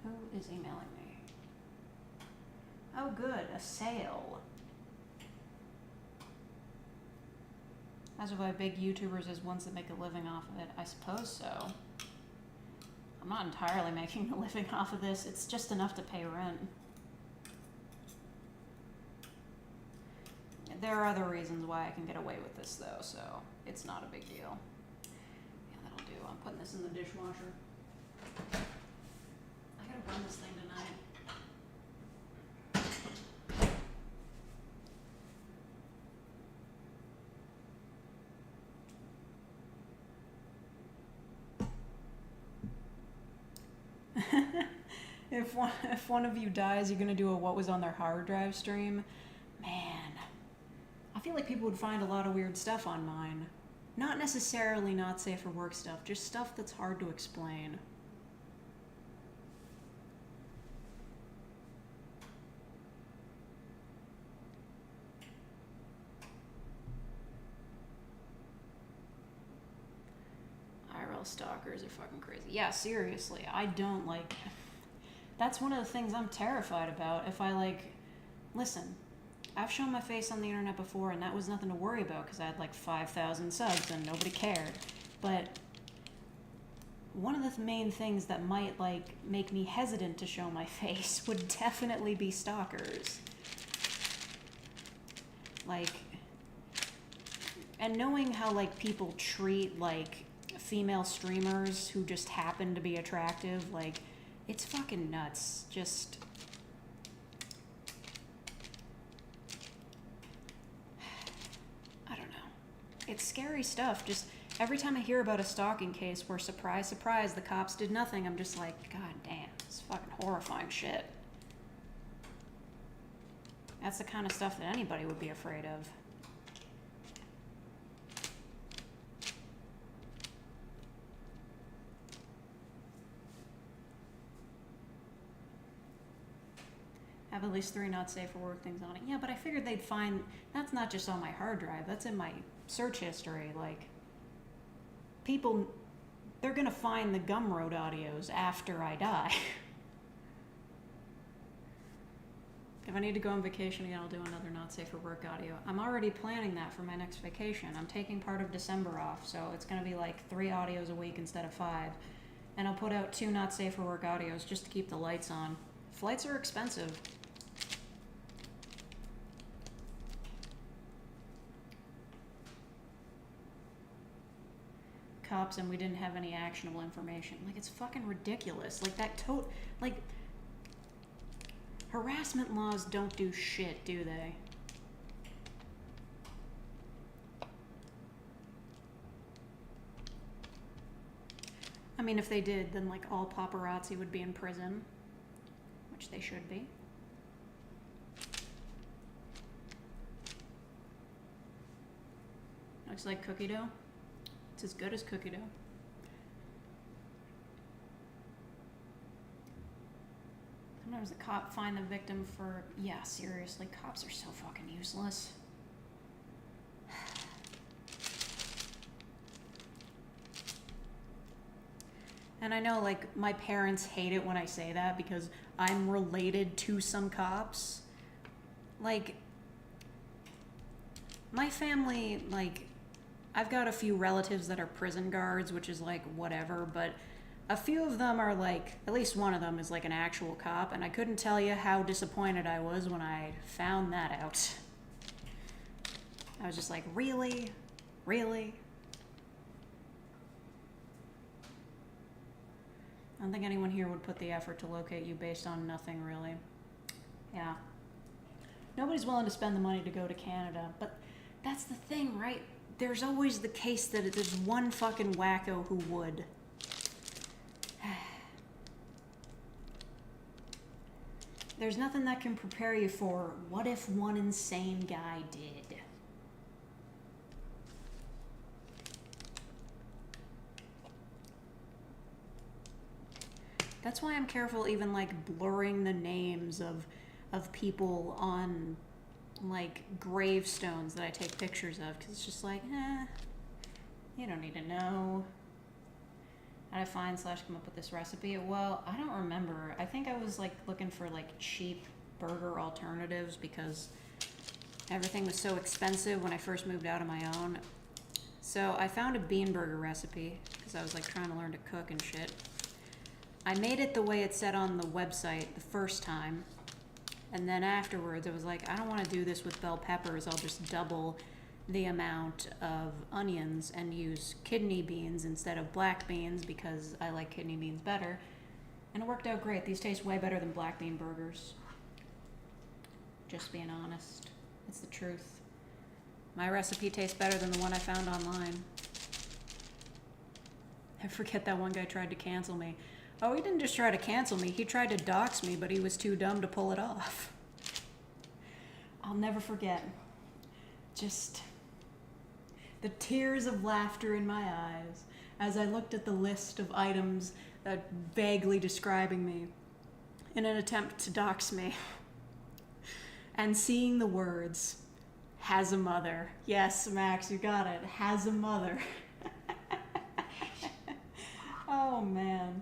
Who is emailing me? Oh, good, a sale. As of why big YouTubers is ones that make a living off of it. I suppose so. I'm not entirely making a living off of this. It's just enough to pay rent. There are other reasons why I can get away with this, though, so it's not a big deal. Yeah, that'll do. I'm putting this in the dishwasher. I gotta run this thing tonight. If one of you dies, you're gonna do a what was on their hard drive stream. Man, I feel like people would find a lot of weird stuff on mine. Not necessarily not safe for work stuff, just stuff that's hard to explain. IRL stalkers are fucking crazy. Yeah, seriously, I don't like... That's one of the things I'm terrified about. If I, like... Listen, I've shown my face on the internet before, and that was nothing to worry about, because I had, like, 5,000 subs, and nobody cared. But one of the main things that might, like, make me hesitant to show my face would definitely be stalkers. Like... And knowing how, like, people treat, like, female streamers who just happen to be attractive, like... It's fucking nuts. Just... I don't know. It's scary stuff. Just every time I hear about a stalking case where, surprise, surprise, the cops did nothing, I'm just like, God damn, it's fucking horrifying shit. That's the kind of stuff that anybody would be afraid of. Have at least 3 not safe for work things on it. Yeah, but I figured they'd find... That's not just on my hard drive. That's in my search history. Like, people... They're gonna find the Gumroad audios after I die. If I need to go on vacation again, I'll do another not safe for work audio. I'm already planning that for my next vacation. I'm taking part of December off, so it's gonna be like 3 audios a week instead of 5. And I'll put out 2 not safe for work audios just to keep the lights on. Flights are expensive. Cops and we didn't have any actionable information. Like, it's fucking ridiculous. Like, that like, harassment laws don't do shit, do they? I mean, if they did, then, like, all paparazzi would be in prison. Which they should be. Looks like cookie dough. It's as good as cookie dough. Sometimes the cop find the victim for... Yeah, seriously, cops are so fucking useless. And I know, like, my parents hate it when I say that because I'm related to some cops. Like, my family, like, I've got a few relatives that are prison guards, which is, like, whatever, but a few of them are, like, at least one of them is, like, an actual cop, and I couldn't tell you how disappointed I was when I found that out. I was just like, really? Really? I don't think anyone here would put the effort to locate you based on nothing, really. Yeah. Nobody's willing to spend the money to go to Canada, but that's the thing, right? There's always the case that there's one fucking wacko who would. There's nothing that can prepare you for what if one insane guy did. That's why I'm careful even like blurring the names of people on like gravestones that I take pictures of, because it's just like, you don't need to know. How to find / come up with this recipe? Well, I don't remember. I think I was like looking for like cheap burger alternatives because everything was so expensive when I first moved out on my own. So I found a bean burger recipe because I was like trying to learn to cook and shit. I made it the way it said on the website the first time, and then afterwards I was like, I don't want to do this with bell peppers. I'll just double the amount of onions and use kidney beans instead of black beans because I like kidney beans better. And it worked out great. These taste way better than black bean burgers. Just being honest. It's the truth. My recipe tastes better than the one I found online. I forget that one guy tried to cancel me. Oh, he didn't just try to cancel me. He tried to dox me, but he was too dumb to pull it off. I'll never forget. Just the tears of laughter in my eyes as I looked at the list of items that vaguely describing me in an attempt to dox me. And seeing the words, has a mother. Yes, Max, you got it. Has a mother. Oh, man.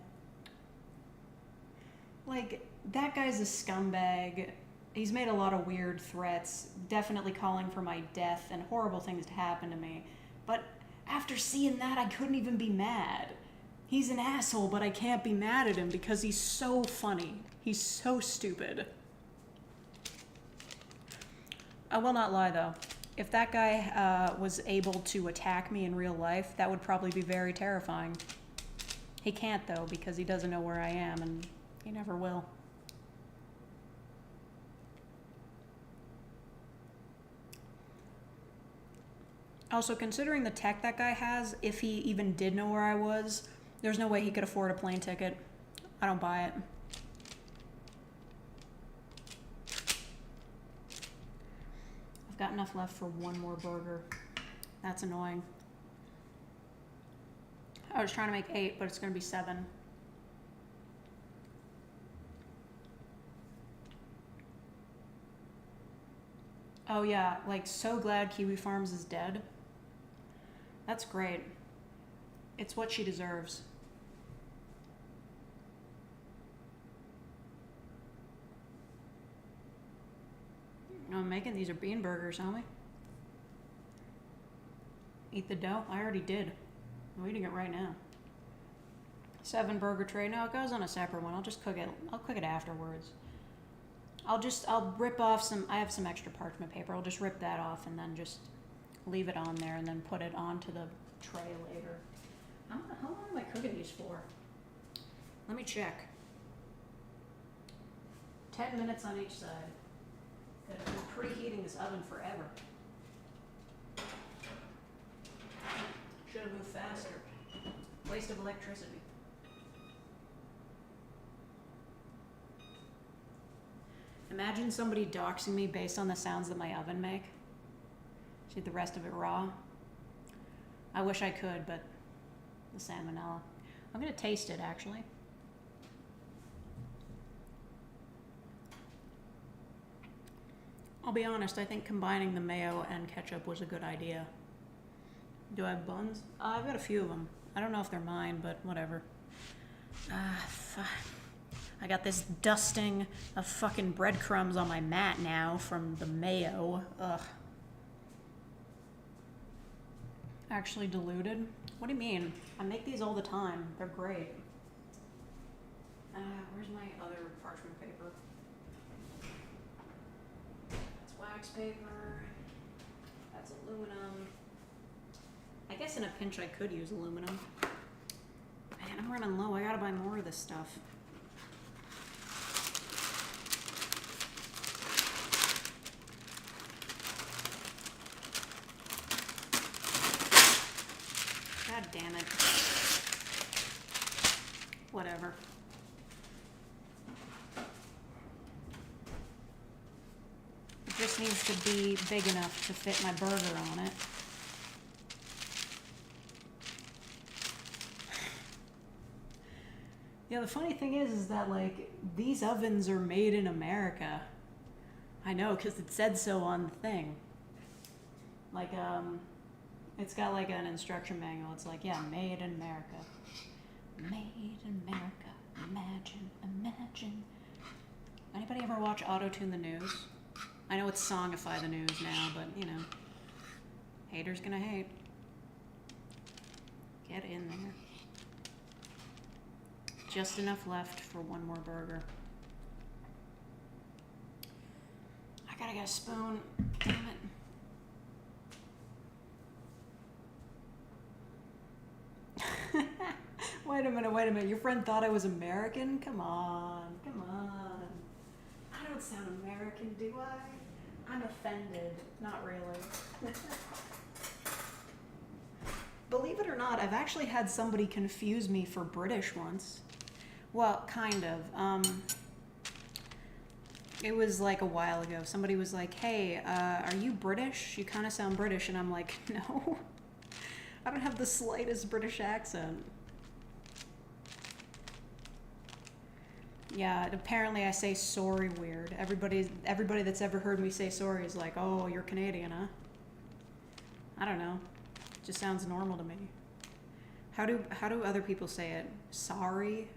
Like, that guy's a scumbag. He's made a lot of weird threats, definitely calling for my death and horrible things to happen to me. But after seeing that, I couldn't even be mad. He's an asshole, but I can't be mad at him because he's so funny. He's so stupid. I will not lie, though. If that guy was able to attack me in real life, that would probably be very terrifying. He can't, though, because he doesn't know where I am, and he never will. Also, considering the tech that guy has, if he even did know where I was, there's no way he could afford a plane ticket. I don't buy it. I've got enough left for one more burger. That's annoying. I was trying to make 8, but it's going to be 7. Oh yeah, like, so glad Kiwi Farms is dead. That's great. It's what she deserves. I'm making these are bean burgers, homie. Eat the dough? I already did. I'm eating it right now. 7 burger tray. No, it goes on a separate one. I'll just cook it. I'll cook it afterwards. I'll rip off some, I have some extra parchment paper. I'll just rip that off and then just leave it on there and then put it onto the tray later. How long am I cooking these for? Let me check. 10 minutes on each side. I've been preheating this oven forever. Should have moved faster. Waste of electricity. Imagine somebody doxing me based on the sounds that my oven make. Just eat the rest of it raw. I wish I could, but the salmonella. I'm gonna taste it, actually. I'll be honest, I think combining the mayo and ketchup was a good idea. Do I have buns? I've got a few of them. I don't know if they're mine, but whatever. Fuck. I got this dusting of fucking breadcrumbs on my mat now from the mayo. Ugh. Actually diluted? What do you mean? I make these all the time. They're great. Where's my other parchment paper? That's wax paper. That's aluminum. I guess in a pinch I could use aluminum. Man, I'm running low. I gotta buy more of this stuff. God damn it. Whatever. just needs to be big enough to fit my burger on it. Yeah, the funny thing is that, like, these ovens are made in America. I know, because it said so on the thing. Like, it's got, like, an instruction manual. It's like, yeah, made in America. Made in America. Imagine, imagine. Anybody ever watch Auto-Tune the News? I know it's Songify the News now, but, you know, haters gonna hate. Get in there. Just enough left for one more burger. I gotta get a spoon. Damn it. Wait a minute. Your friend thought I was American? Come on. I don't sound American, do I? I'm offended. Not really. Believe it or not, I've actually had somebody confuse me for British once. Well, kind of. It was like a while ago. Somebody was like, hey, are you British? You kind of sound British. And I'm like, no. I don't have the slightest British accent. Yeah, apparently I say sorry weird. Everybody that's ever heard me say sorry is like, oh, you're Canadian, huh? I don't know. It just sounds normal to me. How do other people say it? Sorry?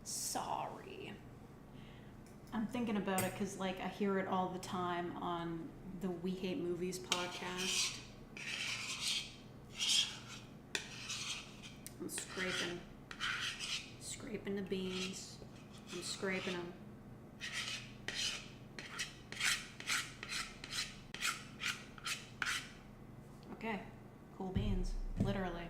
Sorry. I'm thinking about it because, like, I hear it all the time on the We Hate Movies podcast. I'm scraping the beans. I'm scraping them. Okay, cool beans, literally.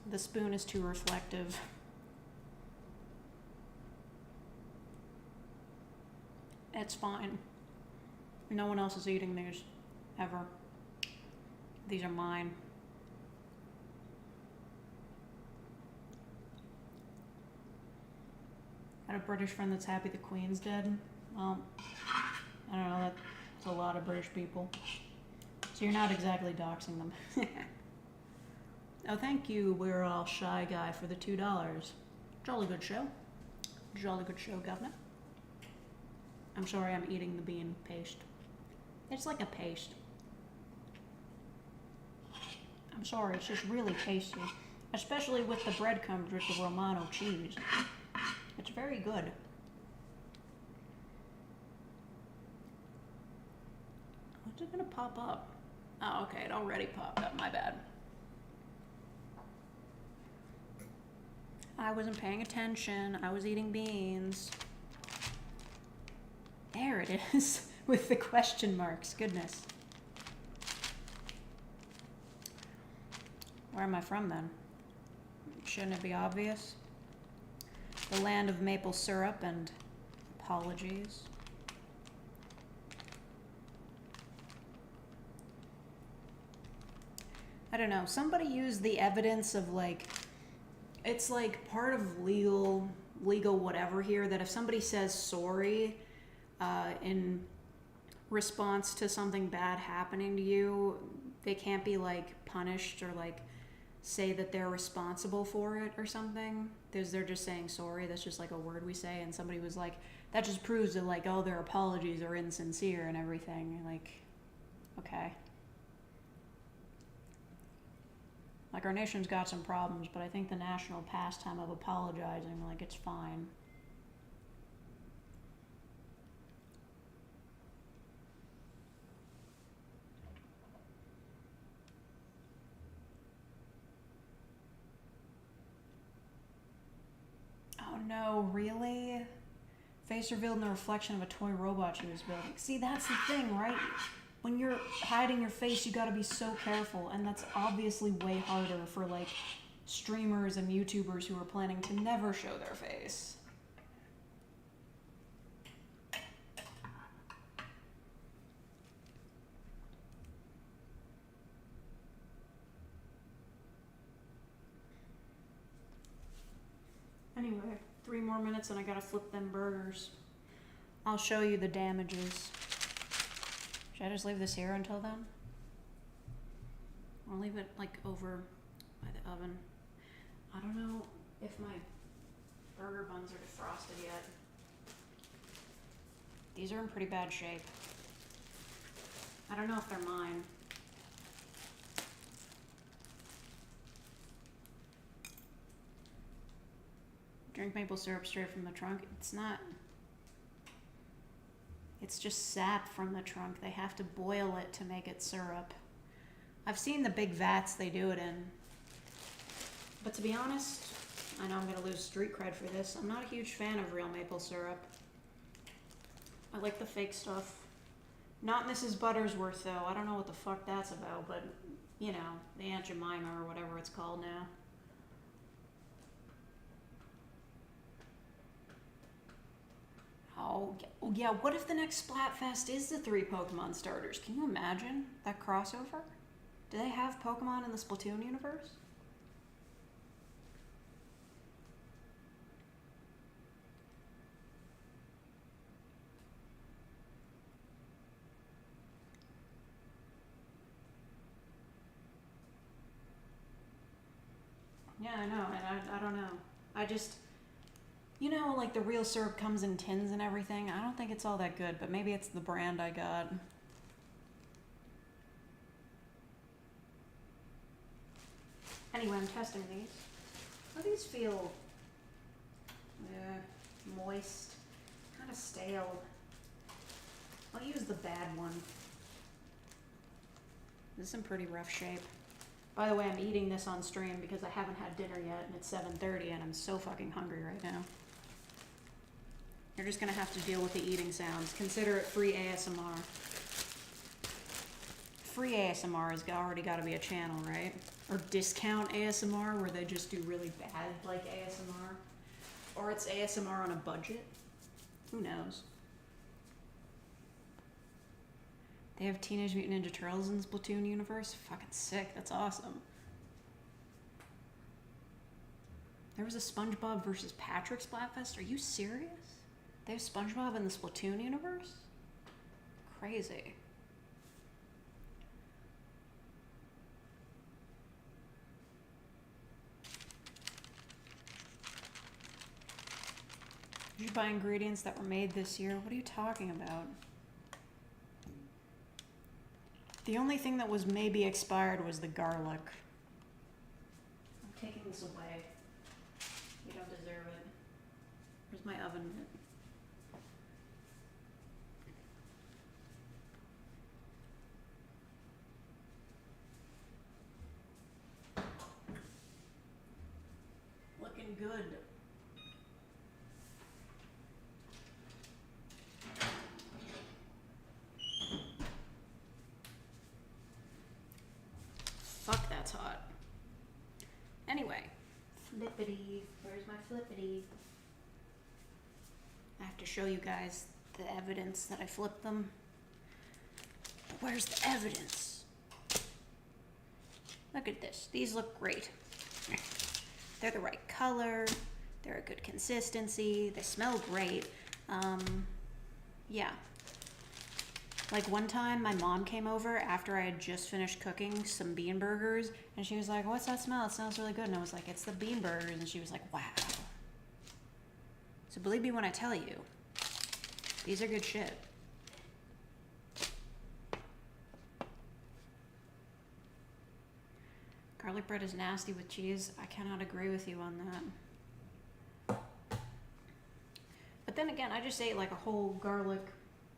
The spoon is too reflective. It's fine. No one else is eating these, ever. These are mine. I had a British friend that's happy the Queen's dead. Well, I don't know, that's a lot of British people. So you're not exactly doxing them. Oh, thank you, We're All Shy Guy, for the $2. Jolly good show. Jolly good show, governor. I'm sorry I'm eating the bean paste. It's like a paste. I'm sorry, it's just really tasty. Especially with the breadcrumbs with the Romano cheese. It's very good. When's it gonna pop up? Oh, okay, it already popped up, my bad. I wasn't paying attention. I was eating beans. There it is, with the question marks. Goodness. Where am I from then? Shouldn't it be obvious? The land of maple syrup and apologies. I don't know. Somebody used the evidence of, like, it's like part of legal whatever here, that if somebody says sorry in response to something bad happening to you, they can't be, like, punished or, like, say that they're responsible for it or something. They're just saying sorry. That's just like a word we say. And somebody was like, that just proves that, like, oh, their apologies are insincere and everything. And, like, okay. Like, our nation's got some problems, but I think the national pastime of apologizing, like, it's fine. Oh no, really? Face revealed in the reflection of a toy robot she was building. See, that's the thing, right? When you're hiding your face, you gotta be so careful, and that's obviously way harder for, like, streamers and YouTubers who are planning to never show their face. more minutes and I gotta flip them burgers. I'll show you the damages. Should I just leave this here until then? Or leave it like over by the oven? I don't know if my burger buns are defrosted yet. These are in pretty bad shape. I don't know if they're mine. Drink maple syrup straight from the trunk. It's not. It's just sap from the trunk. They have to boil it to make it syrup. I've seen the big vats they do it in. But to be honest, I know I'm going to lose street cred for this. I'm not a huge fan of real maple syrup. I like the fake stuff. Not Mrs. Buttersworth, though. I don't know what the fuck that's about, but, you know, the Aunt Jemima or whatever it's called now. Oh, yeah, what if the next Splatfest is the 3 Pokemon starters? Can you imagine that crossover? Do they have Pokemon in the Splatoon universe? Yeah, I know, and I don't know. I just, you know, like the real syrup comes in tins and everything. I don't think it's all that good, but maybe it's the brand I got. Anyway, I'm testing these. How do these feel? Moist, kind of stale. I'll use the bad one. This is in pretty rough shape. By the way, I'm eating this on stream because I haven't had dinner yet and it's 7:30 and I'm so fucking hungry right now. You're just gonna have to deal with the eating sounds. Consider it free ASMR. Free ASMR has already got to be a channel, right? Or discount ASMR where they just do really bad like ASMR. Or it's ASMR on a budget. Who knows? They have Teenage Mutant Ninja Turtles in the Splatoon universe? Fucking sick. That's awesome. There was a SpongeBob versus Patrick Splatfest? Are you serious? They have SpongeBob in the Splatoon universe? Crazy. Did you buy ingredients that were made this year? What are you talking about? The only thing that was maybe expired was the garlic. I'm taking this away. You don't deserve it. Where's my oven mitt? Looking good. Fuck, that's hot. Anyway, flippity. Where's my flippity? I have to show you guys the evidence that I flipped them. But where's the evidence? Look at this. These look great. They're the right color. They're a good consistency. They smell great. Yeah. Like one time my mom came over after I had just finished cooking some bean burgers and she was like, "What's that smell? It smells really good." And I was like, "It's the bean burgers." And she was like, "Wow." So believe me when I tell you, these are good shit. Garlic bread is nasty with cheese. I cannot agree with you on that. But then again, I just ate like a whole garlic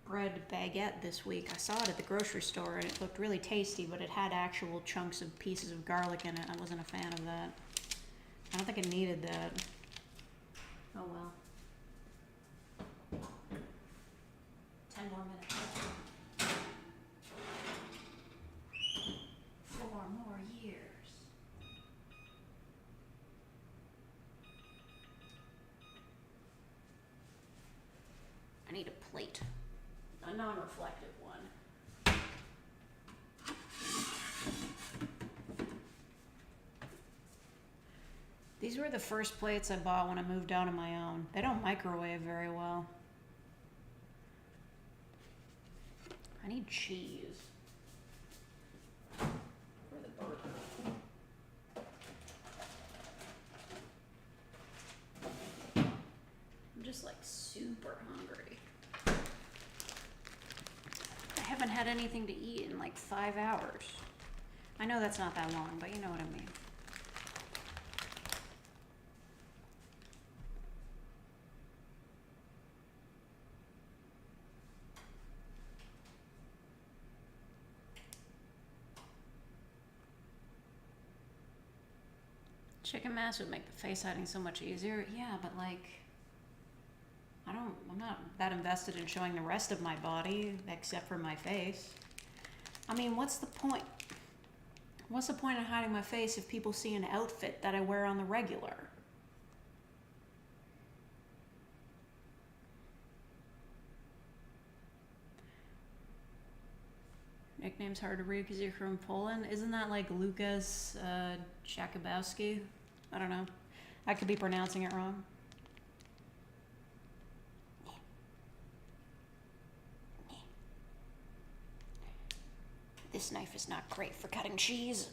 bread baguette this week. I saw it at the grocery store and it looked really tasty, but it had actual chunks of pieces of garlic in it. I wasn't a fan of that. I don't think it needed that. Oh well. 10 more minutes. 4 more years. I need a plate. A non-reflective one. These were the first plates I bought when I moved out on my own. They don't microwave very well. I need cheese. For the burger. I'm just like super hungry. I haven't had anything to eat in like 5 hours. I know that's not that long, but you know what I mean. Chicken mask would make the face hiding so much easier. Yeah, but like, I'm not that invested in showing the rest of my body except for my face. I mean, what's the point? What's the point of hiding my face if people see an outfit that I wear on the regular? Nickname's hard to read because you're from Poland. Isn't that like Lucas Jakubowski? I don't know. I could be pronouncing it wrong. This knife is not great for cutting cheese.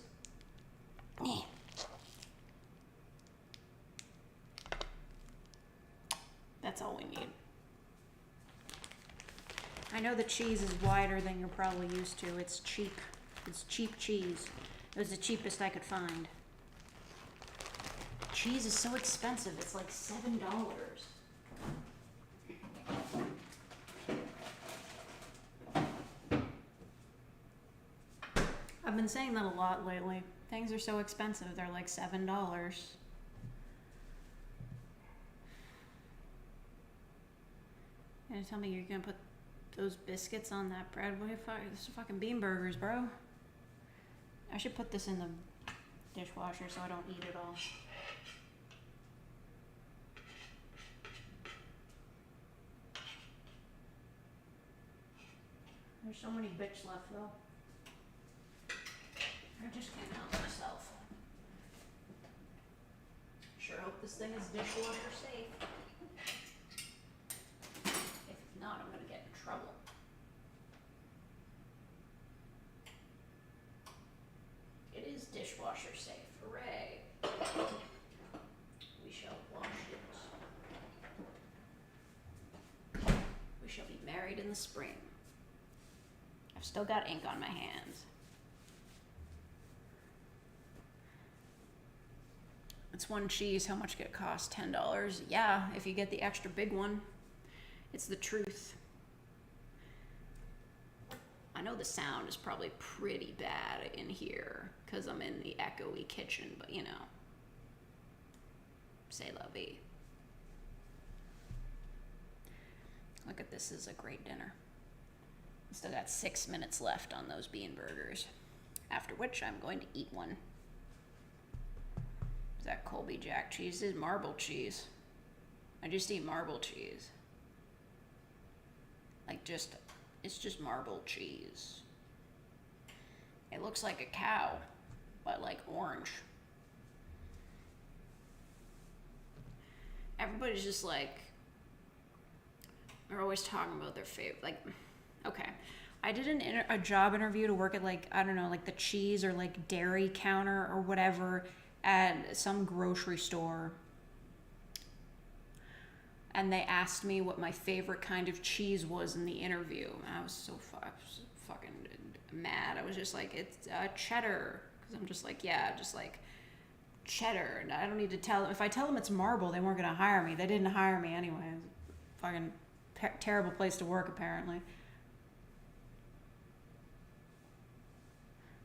That's all we need. I know the cheese is wider than you're probably used to. It's cheap. It's cheap cheese. It was the cheapest I could find. Cheese is so expensive. It's like $7. I've been saying that a lot lately. Things are so expensive. They're like $7. You're gonna tell me you're gonna put those biscuits on that bread? What the fuck? This is fucking bean burgers, bro. I should put this in the dishwasher so I don't eat it all. There's so many bits left though. I just can't help myself. Sure hope this thing is dishwasher safe. If not, I'm gonna get in trouble. It is dishwasher safe. Hooray. We shall wash it. We shall be married in the spring. I've still got ink on my hands. It's one cheese. How much could it cost? $10? Yeah, if you get the extra big one. It's the truth. I know the sound is probably pretty bad in here because I'm in the echoey kitchen, but you know. C'est la vie. Look at this. This is a great dinner. Still got 6 minutes left on those bean burgers, after which I'm going to eat one. Is that Colby Jack cheese? This is marble cheese. I just eat marble cheese. Like it's just marble cheese. It looks like a cow, but like orange. Everybody's just like, they're always talking about their favorite, like, okay. I did a job interview to work at like, I don't know, like the cheese or like dairy counter or whatever at some grocery store. And they asked me what my favorite kind of cheese was in the interview. And I was so fucking mad. I was just like, it's cheddar. Because I'm just like, yeah, just like cheddar. And I don't need to tell them. If I tell them it's marble, they weren't going to hire me. They didn't hire me anyway. It was a fucking terrible place to work, apparently.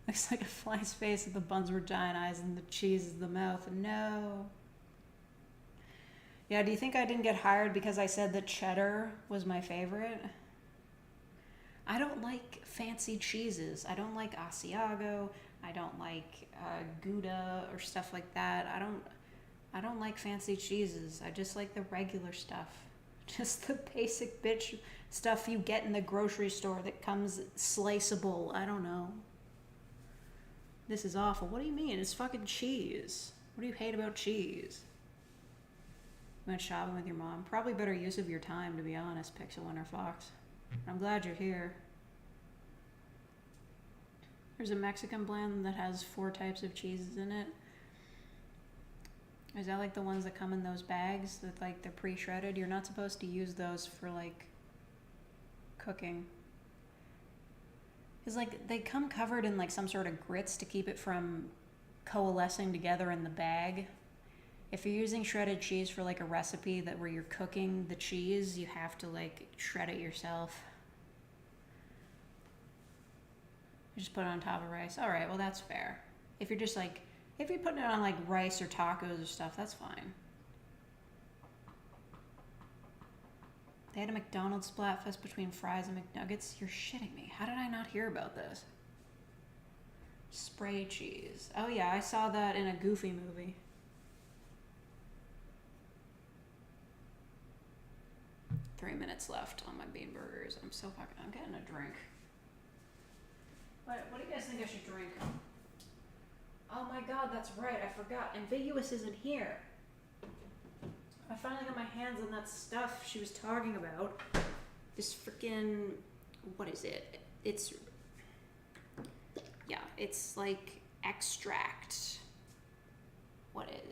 Looks like a fly's face with the buns were giant eyes and the cheese is the mouth. No. Yeah, do you think I didn't get hired because I said that cheddar was my favorite? I don't like fancy cheeses. I don't like Asiago. I don't like Gouda or stuff like that. I don't like fancy cheeses. I just like the regular stuff. Just the basic bitch stuff you get in the grocery store that comes sliceable. I don't know. This is awful. What do you mean? It's fucking cheese. What do you hate about cheese? You went shopping with your mom? Probably better use of your time, to be honest, Pixel Winter Fox. I'm glad you're here. There's a Mexican blend that has 4 types of cheeses in it. Is that like the ones that come in those bags that like they're pre-shredded? You're not supposed to use those for like cooking. Cause like they come covered in like some sort of grits to keep it from coalescing together in the bag. If you're using shredded cheese for like a recipe that where you're cooking the cheese, you have to like shred it yourself. You just put it on top of rice. All right, well that's fair. If you're just like, if you're putting it on like rice or tacos or stuff, that's fine. They had a McDonald's Splatfest between fries and McNuggets. You're shitting me. How did I not hear about this? Spray cheese. Oh yeah, I saw that in a Goofy movie. Three minutes left on my bean burgers. I'm getting a drink. What do you guys think I should drink? Oh my god, that's right, I forgot. Ambiguous isn't here. I finally got my hands on that stuff she was talking about. This freaking, what is it? It's like extract.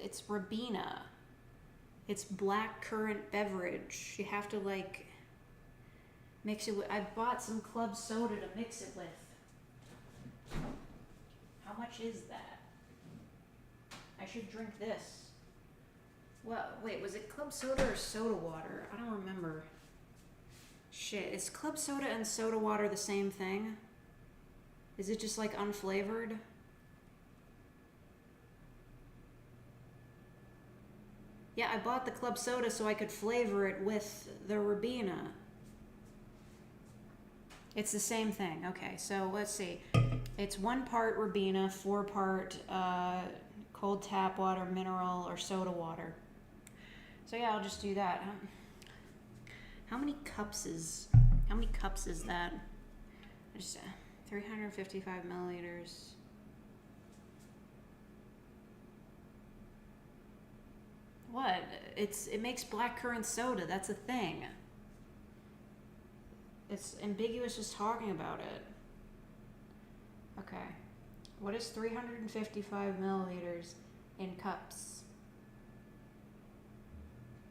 It's Ribena. It's black currant beverage. You have to like mix it with, I bought some club soda to mix it with. How much is that? I should drink this. What? Wait, was it club soda or soda water? I don't remember. Shit, is club soda and soda water the same thing? Is it just like unflavored? Yeah, I bought the club soda so I could flavor it with the Ribena. It's the same thing. Okay, so let's see. It's 1 part Ribena, 4 part cold tap water, mineral, or soda water. So yeah, I'll just do that. How many cups is that? Just 355 milliliters. What? It makes blackcurrant soda. That's a thing. It's Ambiguous just talking about it. Okay. What is 355 milliliters in cups?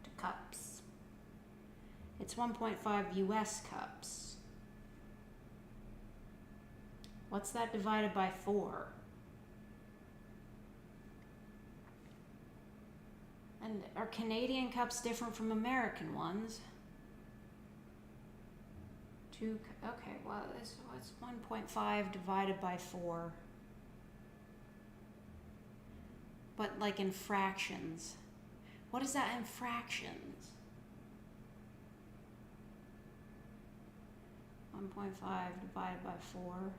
To cups. It's 1.5 US cups. What's that divided by 4? And are Canadian cups different from American ones? Okay, well, it's 1.5 divided by 4. But like in fractions. What is that in fractions? 1.5 divided by 4.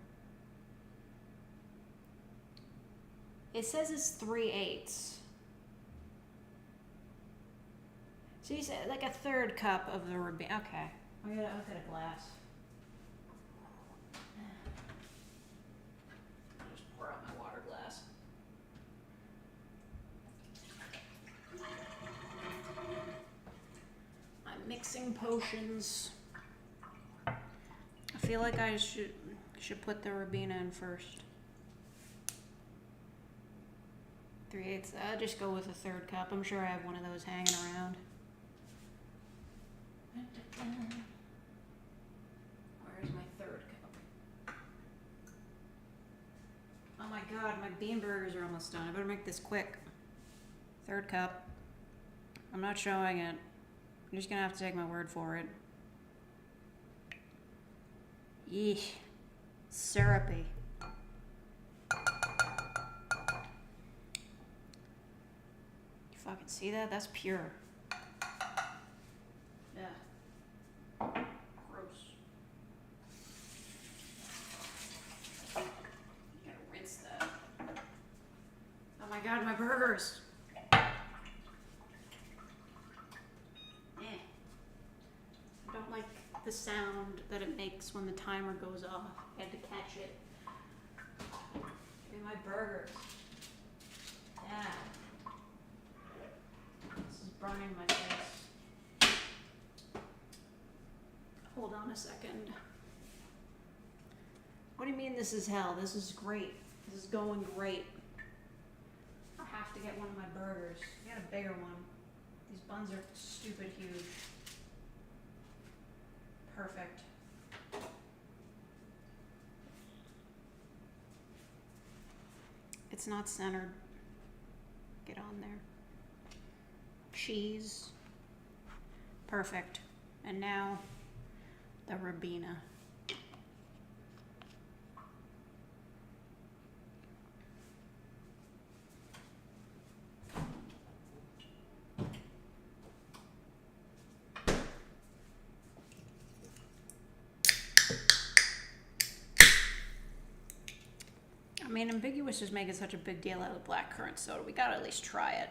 It says it's 3/8. So you said like a 1/3 cup of the Ribena. Okay, I'll get a glass. I'll just pour out my water glass. I'm mixing potions. I feel like I should put the Ribena in first. 3/8. I'll just go with a 1/3 cup. I'm sure I have one of those hanging around. Where's my 1/3 cup? Oh my god, my bean burgers are almost done. I better make this quick. 1/3 cup. I'm not showing it. You're just gonna have to take my word for it. Yeesh. Syrupy. You fucking see that? That's pure. Yeah. Gross. You gotta rinse that. Oh my god, my burgers! I don't like the sound that it makes when the timer goes off. I had to catch it. Give me my burgers. Yeah. burning my face. Hold on a second. What do you mean this is hell? This is great. This is going great. I have to get one of my burgers. Get a bigger one. These buns are stupid huge. Perfect. It's not centered. Get on there. Cheese. Perfect. And now the Ribena. I mean, Ambiguous is making such a big deal out of the blackcurrant soda. We gotta at least try it.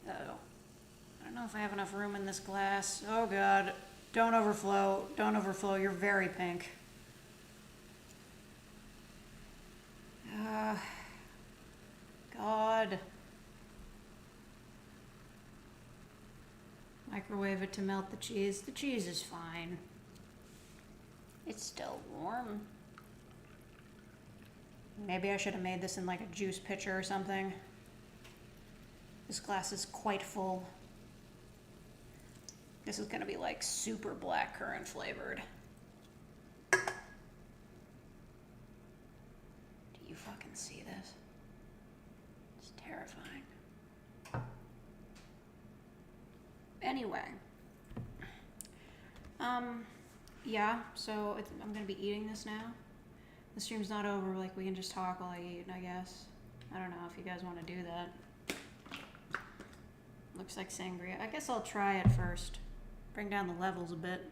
Uh-oh. I don't know if I have enough room in this glass. Oh god. Don't overflow. Don't overflow. You're very pink. God. Microwave it to melt the cheese. The cheese is fine. It's still warm. Maybe I should have made this in like a juice pitcher or something. This glass is quite full. This is gonna be like super blackcurrant flavored. Do you fucking see this? It's terrifying. Anyway. Yeah, so I'm gonna be eating this now. The stream's not over, like we can just talk while I eat, I guess. I don't know if you guys want to do that. Looks like sangria. I guess I'll try it first. Bring down the levels a bit.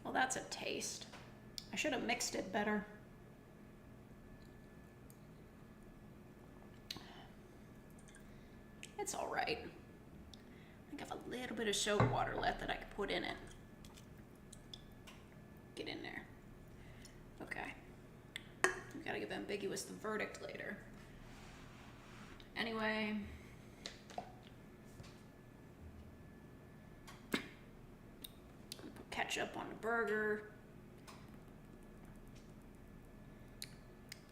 Well, that's a taste. I should have mixed it better. It's all right. I think I have a little bit of soda water left that I could put in it. Get in there. Okay. We gotta give Ambiguous the verdict later. Anyway. Put ketchup on the burger.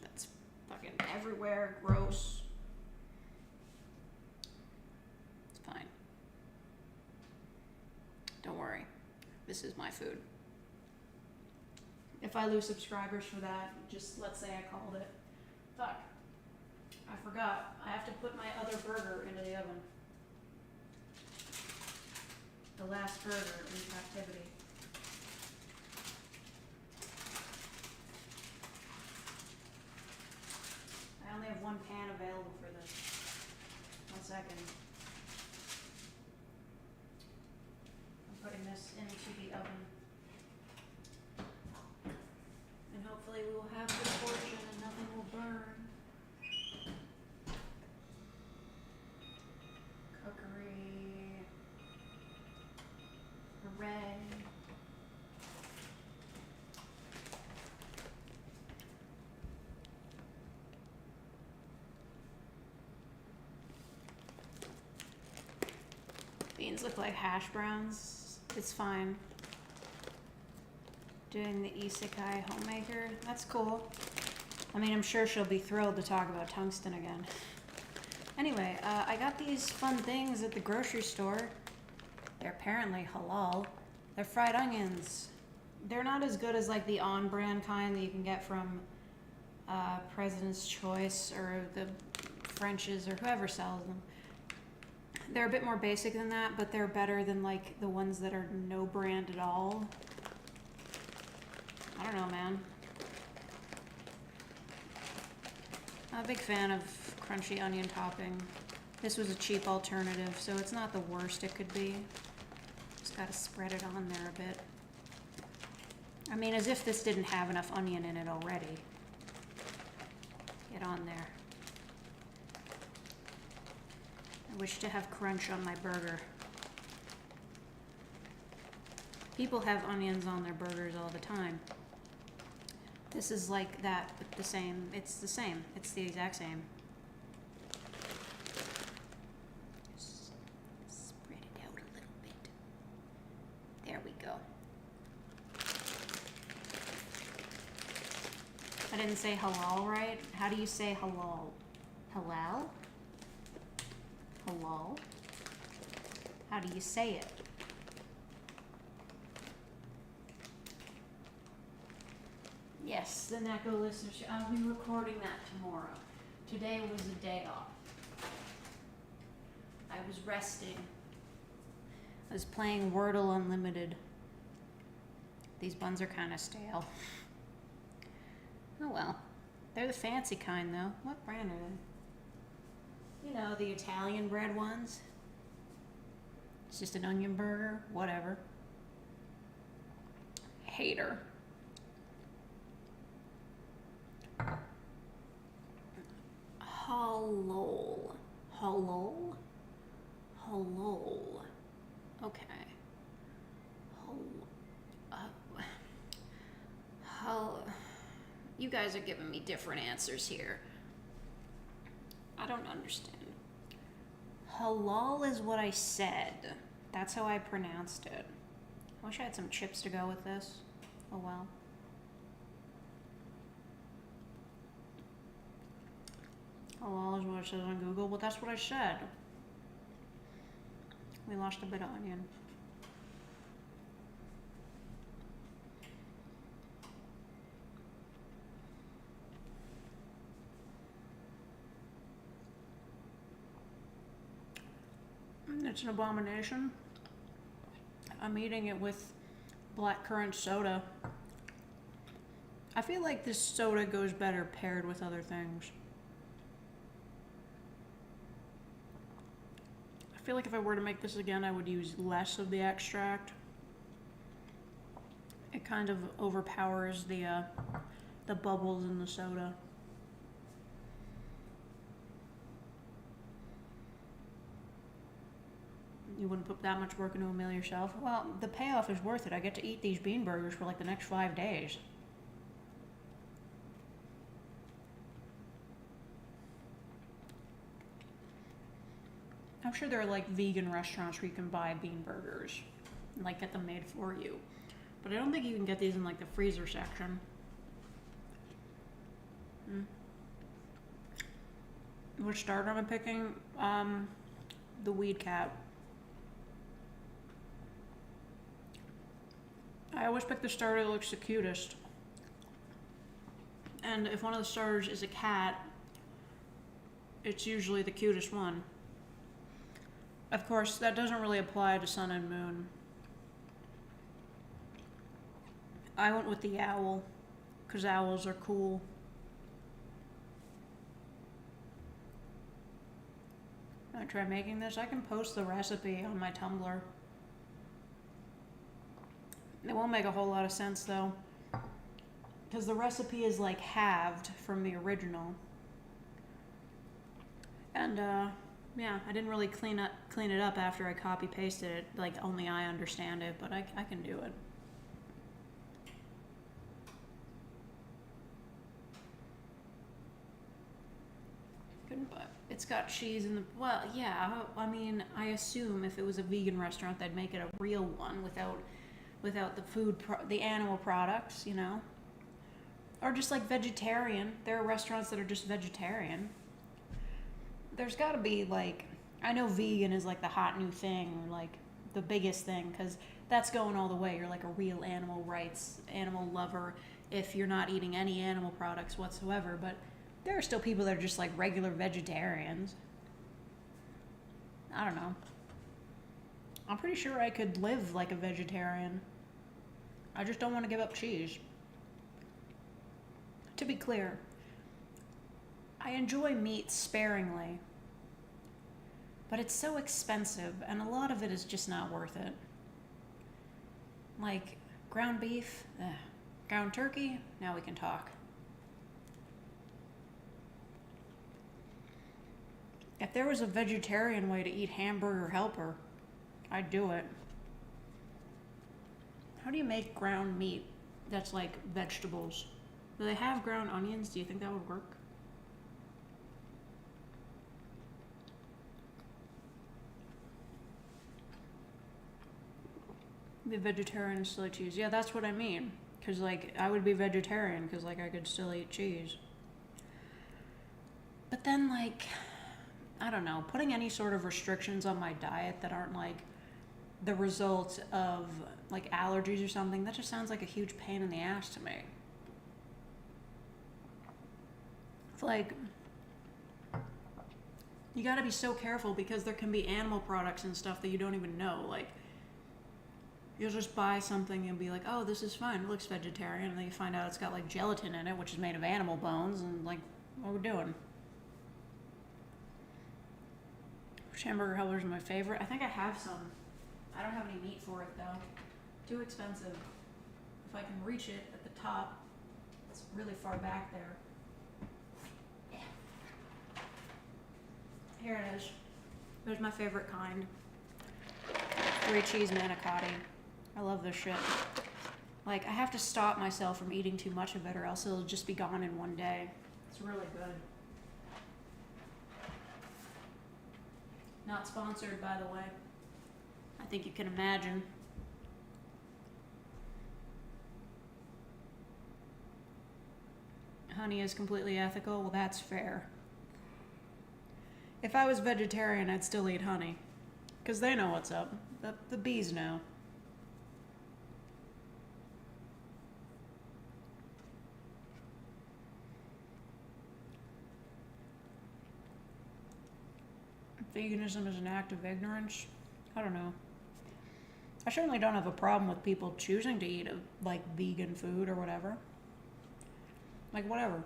That's fucking everywhere. Gross. Don't worry, this is my food. If I lose subscribers for that, just let's say I called it. Fuck, I forgot. I have to put my other burger into the oven. The last burger in captivity. I only have one pan available for this. 1 second. Putting this into the oven. And hopefully we will have good fortune and nothing will burn. Cookery. Hooray. Beans look like hash browns. It's fine. Doing the isekai homemaker. That's cool. I mean, I'm sure she'll be thrilled to talk about tungsten again. Anyway, I got these fun things at the grocery store. They're apparently halal. They're fried onions. They're not as good as like the on-brand kind that you can get from President's Choice or the French's or whoever sells them. They're a bit more basic than that, but they're better than like the ones that are no brand at all. I don't know, man. I'm a big fan of crunchy onion topping. This was a cheap alternative, so it's not the worst it could be. Just gotta spread it on there a bit. I mean, as if this didn't have enough onion in it already. Get on there. I wish to have crunch on my burger. People have onions on their burgers all the time. This is like that, but the same. It's the same. It's the exact same. Spread it out a little bit. There we go. I didn't say halal right. How do you say halal? Halal? Halal? How do you say it? Yes, the Neko listeners. I'll be recording that tomorrow. Today was a day off. I was resting. I was playing Wordle Unlimited. These buns are kind of stale. Oh well. They're the fancy kind though. What brand are they? You know, the Italian bread ones. It's just an onion burger. Whatever. Hater. Halal. Halal? Halal. Okay. You guys are giving me different answers here. I don't understand. Halal is what I said. That's how I pronounced it. I wish I had some chips to go with this. Oh well. Halal is what it says on Google, but that's what I said. We lost a bit of onion. It's an abomination. I'm eating it with blackcurrant soda. I feel like this soda goes better paired with other things. I feel like if I were to make this again, I would use less of the extract. It kind of overpowers the bubbles in the soda. You wouldn't put that much work into a meal yourself? Well, the payoff is worth it. I get to eat these bean burgers for like the next 5 days. I'm sure there are like vegan restaurants where you can buy bean burgers and like get them made for you. But I don't think you can get these in like the freezer section. Which starter am I picking? The Weed Cat. I always pick the starter that looks the cutest. And if one of the starters is a cat, it's usually the cutest one. Of course, that doesn't really apply to Sun and Moon. I went with the owl, because owls are cool. I try making this. I can post the recipe on my Tumblr. It won't make a whole lot of sense though, because the recipe is like halved from the original. And yeah, I didn't really clean it up after I copy pasted it. Like only I understand it, but I can do it. But it's got cheese in the, well, yeah, I mean, I assume if it was a vegan restaurant, they'd make it a real one without the the animal products, you know? Or just like vegetarian. There are restaurants that are just vegetarian. There's gotta be like, I know vegan is like the hot new thing, or like the biggest thing, because that's going all the way. You're like a real animal rights, animal lover if you're not eating any animal products whatsoever, but there are still people that are just like regular vegetarians. I don't know. I'm pretty sure I could live like a vegetarian. I just don't want to give up cheese. To be clear, I enjoy meat sparingly, but it's so expensive, and a lot of it is just not worth it. Like ground beef, ground turkey, now we can talk. If there was a vegetarian way to eat Hamburger Helper, I'd do it. How do you make ground meat that's like vegetables? Do they have ground onions? Do you think that would work? Be vegetarian and still eat cheese. Yeah, that's what I mean. Because, like, I would be vegetarian because, like, I could still eat cheese. But then, like, I don't know, putting any sort of restrictions on my diet that aren't, like, the result of, like, allergies or something, that just sounds like a huge pain in the ass to me. It's like, you gotta be so careful because there can be animal products and stuff that you don't even know. Like, you'll just buy something and be like, oh, this is fine, it looks vegetarian, and then you find out it's got like gelatin in it, which is made of animal bones, and like, what we're doing. Which hamburger helper is my favorite? I think I have some. I don't have any meat for it though. Too expensive. If I can reach it at the top, it's really far back there. Yeah. Here it is. There's my favorite kind. 3 cheese manicotti. I love this shit. Like, I have to stop myself from eating too much of it or else it'll just be gone in one day. It's really good. Not sponsored, by the way. I think you can imagine. Honey is completely ethical. Well, that's fair. If I was vegetarian, I'd still eat honey. Because they know what's up. The bees know. Veganism is an act of ignorance? I don't know. I certainly don't have a problem with people choosing to eat like vegan food or whatever. Like whatever.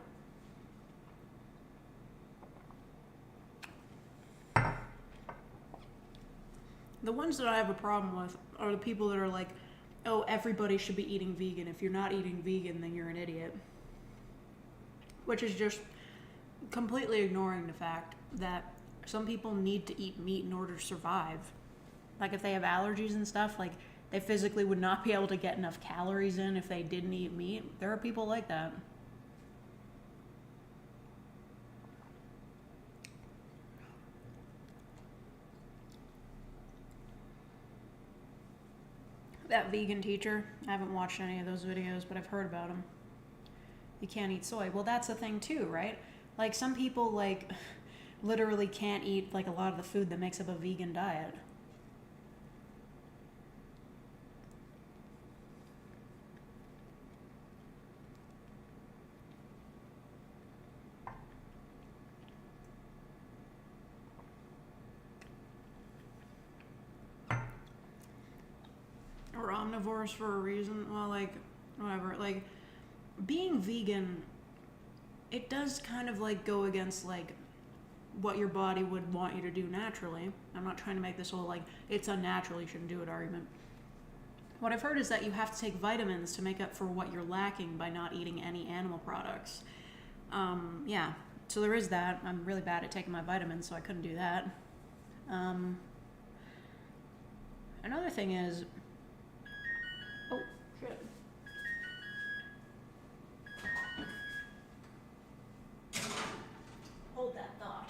The ones that I have a problem with are the people that are like, oh, everybody should be eating vegan. If you're not eating vegan, then you're an idiot. Which is just completely ignoring the fact that some people need to eat meat in order to survive. Like if they have allergies and stuff, like they physically would not be able to get enough calories in if they didn't eat meat. There are people like that. That vegan teacher, I haven't watched any of those videos, but I've heard about him. You can't eat soy. Well, that's the thing too, right? Like some people like literally can't eat like a lot of the food that makes up a vegan diet. Or omnivores for a reason. Well, like, whatever. Like, being vegan, it does kind of like go against like what your body would want you to do naturally. I'm not trying to make this whole like it's unnatural, you shouldn't do it argument. What I've heard is that you have to take vitamins to make up for what you're lacking by not eating any animal products. Yeah, so there is that. I'm really bad at taking my vitamins, so I couldn't do that. Another thing is, oh shit. Hold that thought.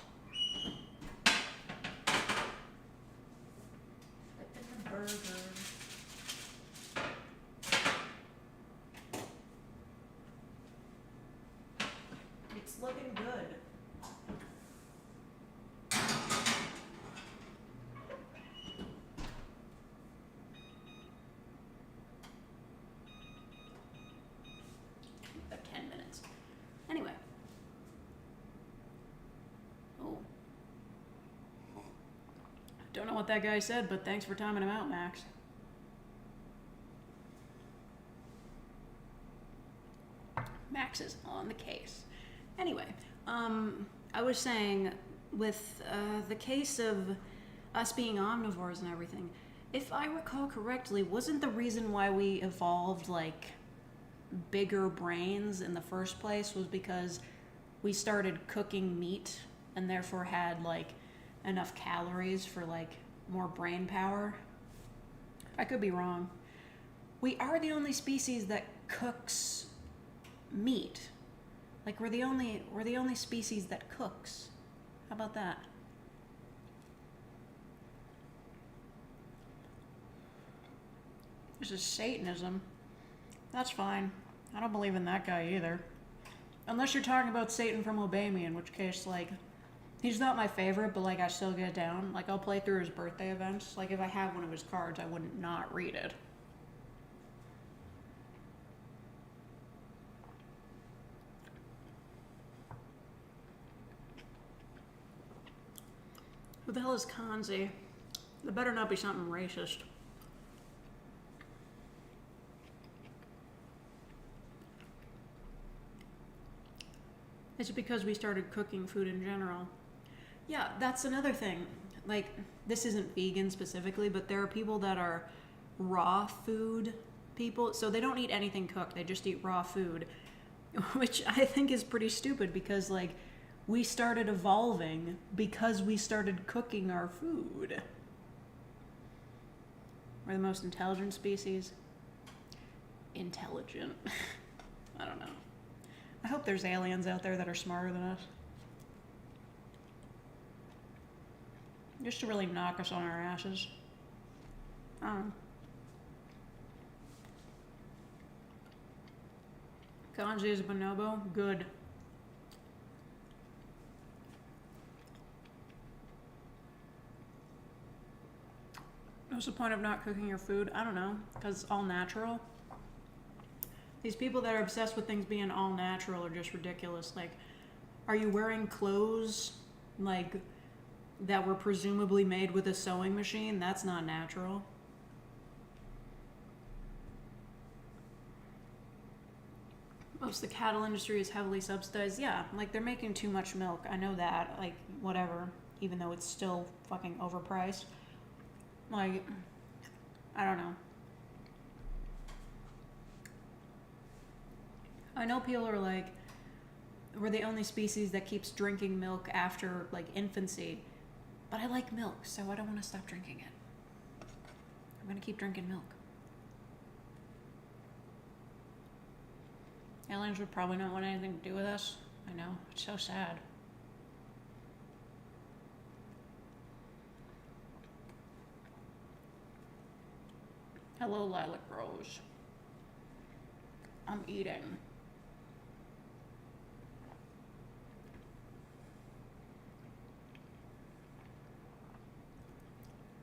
The burger. It's looking good. About 10 minutes. Anyway. Oh. Don't know what that guy said, but thanks for timing him out, Max. Max is on the case. Anyway, I was saying with the case of us being omnivores and everything, if I recall correctly, wasn't the reason why we evolved like bigger brains in the first place was because we started cooking meat and therefore had like enough calories for like more brain power? I could be wrong. We are the only species that cooks meat. Like we're the only species that cooks. How about that? This is Satanism. That's fine. I don't believe in that guy either. Unless you're talking about Satan from Obey Me, in which case, like, he's not my favorite, but, like, I still get down. Like, I'll play through his birthday events. Like, if I have one of his cards, I wouldn't not read it. Who the hell is Kanzi? There better not be something racist. Is it because we started cooking food in general? Yeah, that's another thing. Like, this isn't vegan specifically, but there are people that are raw food people. So they don't eat anything cooked. They just eat raw food, which I think is pretty stupid because, like, we started evolving because we started cooking our food. We're the most intelligent species. Intelligent. I don't know. I hope there's aliens out there that are smarter than us. Just to really knock us on our asses. Kanji is a bonobo? Good. What's the point of not cooking your food? I don't know. Because it's all natural. These people that are obsessed with things being all natural are just ridiculous. Like, are you wearing clothes, like, that were presumably made with a sewing machine? That's not natural. Most of the cattle industry is heavily subsidized. Yeah, like, they're making too much milk. I know that. Like, whatever. Even though it's still fucking overpriced. Like, I don't know. I know people are like, we're the only species that keeps drinking milk after, like, infancy. But I like milk, so I don't want to stop drinking it. I'm going to keep drinking milk. Aliens would probably not want anything to do with us. I know. It's so sad. Hello, Lilac Rose. I'm eating.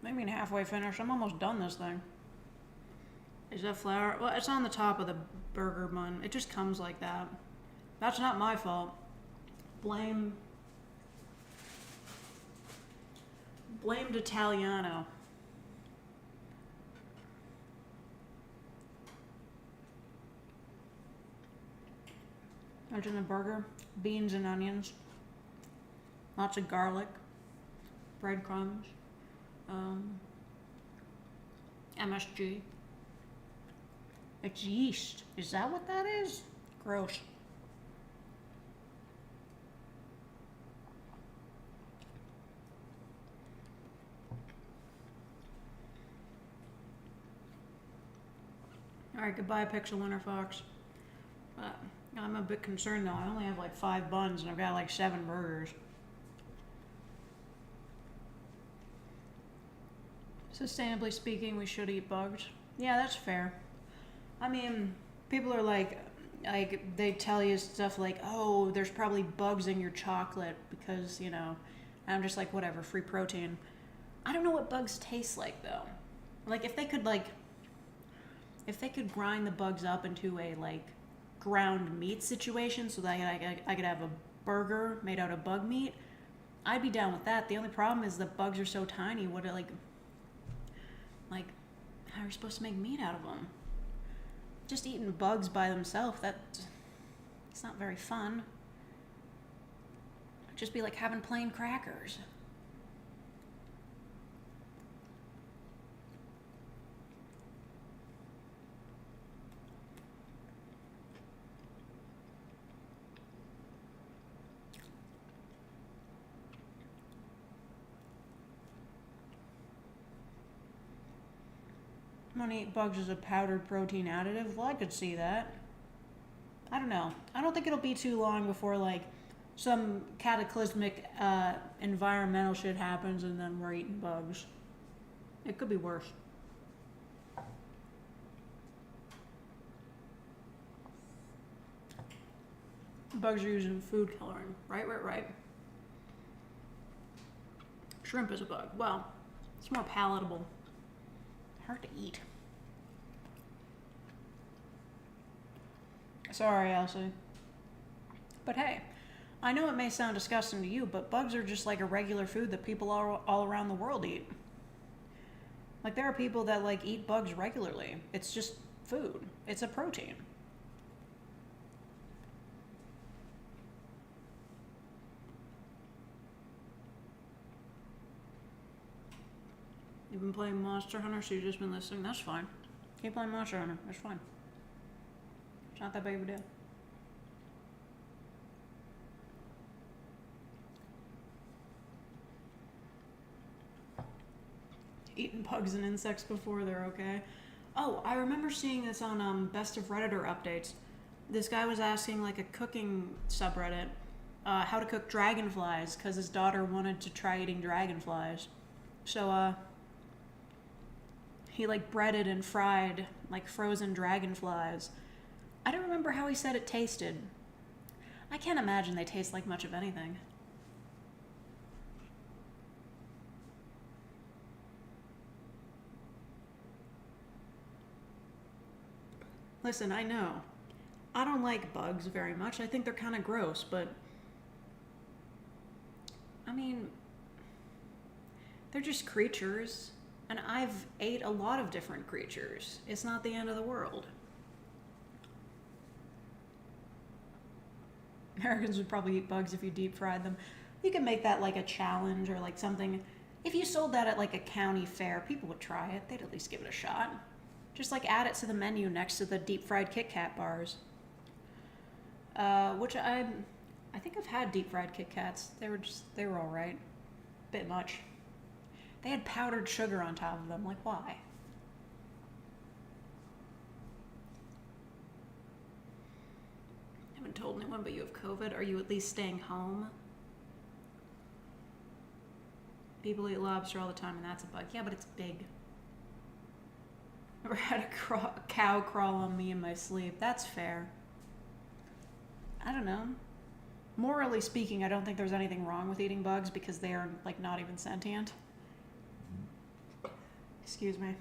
I mean halfway finished. I'm almost done this thing. Is that flour? Well, it's on the top of the burger bun. It just comes like that. That's not my fault. Blamed Italiano. What's in the burger? Beans and onions. Lots of garlic. Breadcrumbs. MSG. It's yeast. Is that what that is? Gross. Alright, goodbye, Pixel Winter Fox. I'm a bit concerned though. I only have like 5 buns and I've got like 7 burgers. Sustainably speaking, we should eat bugs. Yeah, that's fair. I mean, people are like they tell you stuff like, oh, there's probably bugs in your chocolate because, you know, I'm just like, whatever, free protein. I don't know what bugs taste like though. Like if they could grind the bugs up into a like ground meat situation so that I could have a burger made out of bug meat, I'd be down with that. The only problem is the bugs are so tiny. What like how are you supposed to make meat out of them? Just eating bugs by themselves, it's not very fun. It'd just be like having plain crackers. I'm gonna eat bugs as a powdered protein additive. Well, I could see that. I don't know. I don't think it'll be too long before like some cataclysmic environmental shit happens and then we're eating bugs. It could be worse. Bugs are used in food coloring. Right. Shrimp is a bug. Well, it's more palatable. Hard to eat. Sorry, Elsie. But hey, I know it may sound disgusting to you, but bugs are just like a regular food that people all around the world eat. Like, there are people that like eat bugs regularly. It's just food. It's a protein. You've been playing Monster Hunter, so you've just been listening. That's fine. Keep playing Monster Hunter. That's fine. It's not that big of a deal. Eaten bugs and insects before, they're okay. Oh, I remember seeing this on Best of Redditor updates. This guy was asking like a cooking subreddit how to cook dragonflies because his daughter wanted to try eating dragonflies. So he like breaded and fried like frozen dragonflies. I don't remember how he said it tasted. I can't imagine they taste like much of anything. Listen, I know. I don't like bugs very much. I think they're kind of gross, but I mean, they're just creatures, and I've ate a lot of different creatures. It's not the end of the world. Americans would probably eat bugs if you deep fried them. You could make that like a challenge or like something. If you sold that at like a county fair, people would try it. They'd at least give it a shot. Just like add it to the menu next to the deep fried Kit Kat bars. Which I think I've had deep fried Kit Kats. They were all right. Bit much. They had powdered sugar on top of them. Like, why? I haven't told anyone, but you have COVID. Are you at least staying home? People eat lobster all the time, and that's a bug. Yeah, but it's big. Never had a cow crawl on me in my sleep. That's fair. I don't know. Morally speaking, I don't think there's anything wrong with eating bugs because they are like not even sentient. Excuse me.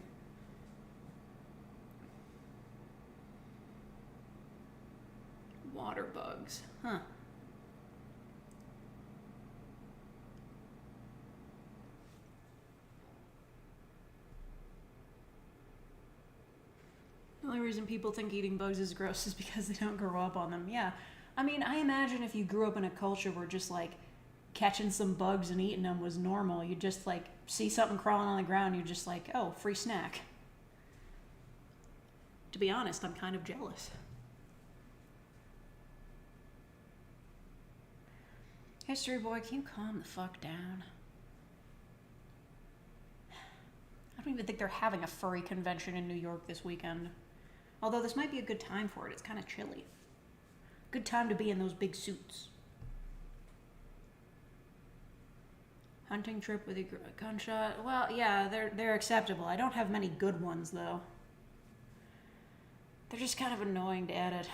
Water bugs. Huh. The only reason people think eating bugs is gross is because they don't grow up on them. Yeah. I mean, I imagine if you grew up in a culture where just like catching some bugs and eating them was normal, you'd just like see something crawling on the ground, you're just like, oh, free snack. To be honest, I'm kind of jealous. History boy, can you calm the fuck down? I don't even think they're having a furry convention in New York this weekend. Although this might be a good time for it. It's kind of chilly. Good time to be in those big suits. Hunting trip with a gunshot. Well, yeah, they're acceptable. I don't have many good ones though. They're just kind of annoying to edit.